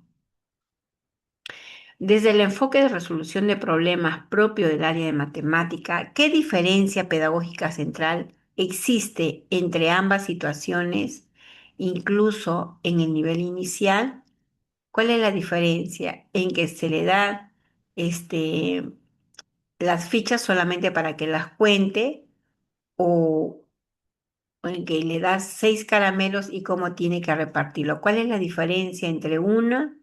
Desde el enfoque de resolución de problemas propio del área de matemática, ¿qué diferencia pedagógica central existe entre ambas situaciones, incluso en el nivel inicial? ¿Cuál es la diferencia en que se le da este, las fichas solamente para que las cuente o en que le das 6 caramelos y cómo tiene que repartirlo? ¿Cuál es la diferencia entre una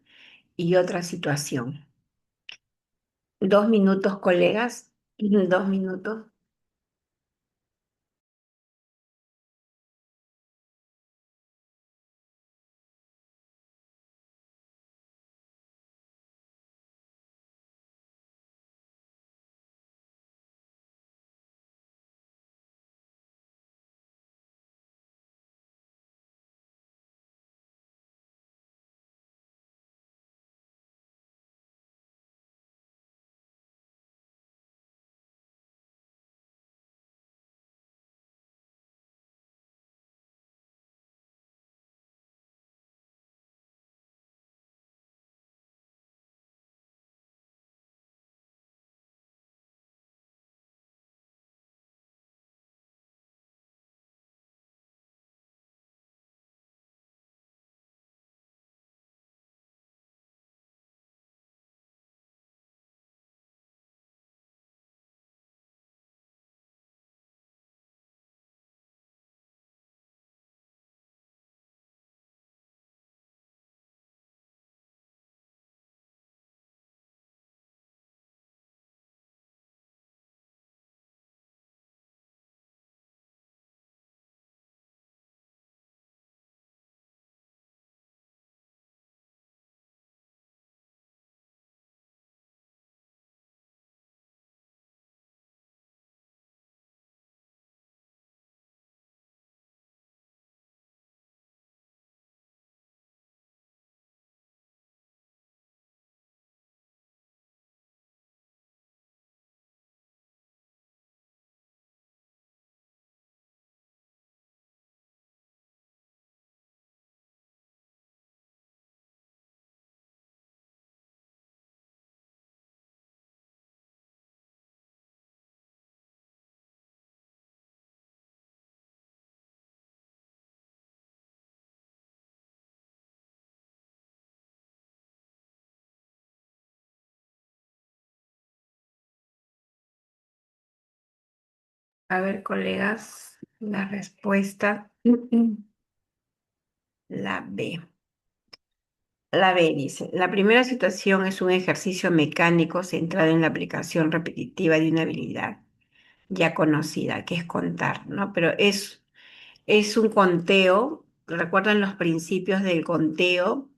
y otra situación? 2 minutos, colegas. 2 minutos. A ver, colegas. La respuesta, la B. La B dice, la primera situación es un ejercicio mecánico centrado en la aplicación repetitiva de una habilidad ya conocida, que es contar, ¿no? Pero es un conteo, recuerdan los principios del conteo,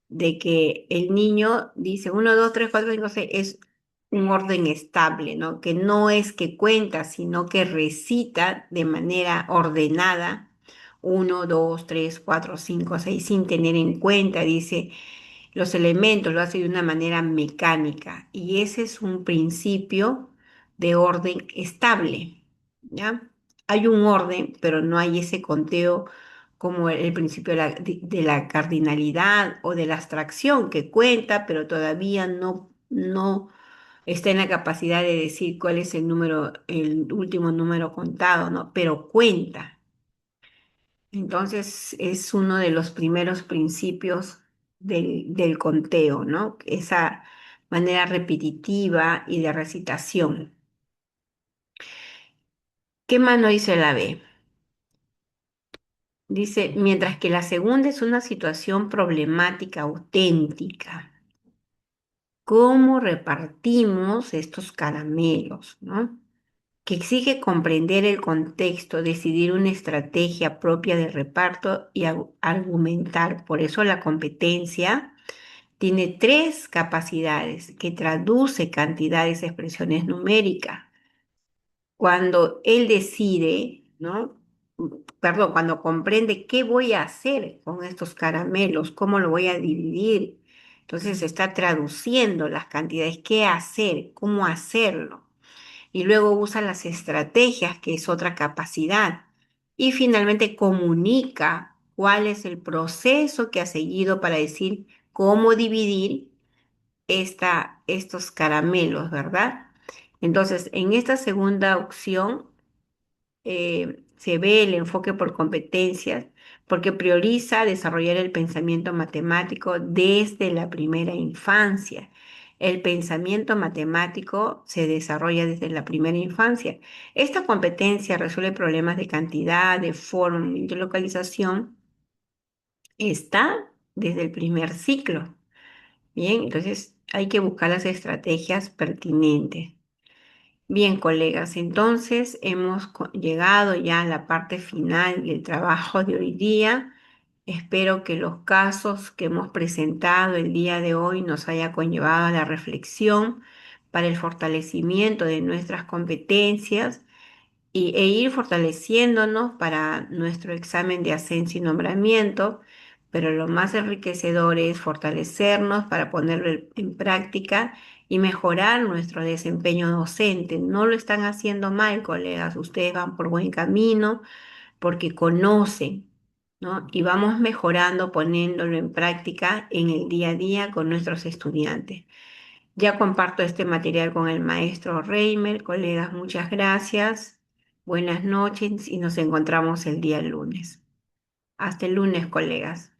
de que el niño dice 1, 2, 3, 4, 5, 6 es un orden estable, ¿no? Que no es que cuenta, sino que recita de manera ordenada 1, 2, 3, 4, 5, 6 sin tener en cuenta, dice los elementos, lo hace de una manera mecánica y ese es un principio de orden estable, ¿ya? Hay un orden, pero no hay ese conteo como el principio de la cardinalidad o de la abstracción que cuenta, pero todavía no está en la capacidad de decir cuál es el número, el último número contado, ¿no? Pero cuenta. Entonces es uno de los primeros principios del conteo, ¿no? Esa manera repetitiva y de recitación. ¿Qué más nos dice la B? Dice, mientras que la segunda es una situación problemática auténtica. ¿Cómo repartimos estos caramelos, ¿no? Que exige comprender el contexto, decidir una estrategia propia de reparto y argumentar. Por eso la competencia tiene tres capacidades que traduce cantidades, expresiones numéricas. Cuando él decide, ¿no? Perdón, cuando comprende qué voy a hacer con estos caramelos, cómo lo voy a dividir. Entonces está traduciendo las cantidades, qué hacer, cómo hacerlo. Y luego usa las estrategias, que es otra capacidad. Y finalmente comunica cuál es el proceso que ha seguido para decir cómo dividir estos caramelos, ¿verdad? Entonces, en esta segunda opción se ve el enfoque por competencias porque prioriza desarrollar el pensamiento matemático desde la primera infancia. El pensamiento matemático se desarrolla desde la primera infancia. Esta competencia resuelve problemas de cantidad, de forma y de localización. Está desde el primer ciclo. Bien, entonces hay que buscar las estrategias pertinentes. Bien, colegas, entonces hemos llegado ya a la parte final del trabajo de hoy día. Espero que los casos que hemos presentado el día de hoy nos haya conllevado a la reflexión para el fortalecimiento de nuestras competencias e ir fortaleciéndonos para nuestro examen de ascenso y nombramiento, pero lo más enriquecedor es fortalecernos para ponerlo en práctica y mejorar nuestro desempeño docente. No lo están haciendo mal, colegas, ustedes van por buen camino porque conocen, ¿no? Y vamos mejorando poniéndolo en práctica en el día a día con nuestros estudiantes. Ya comparto este material con el maestro Reimer. Colegas, muchas gracias. Buenas noches y nos encontramos el día lunes. Hasta el lunes, colegas.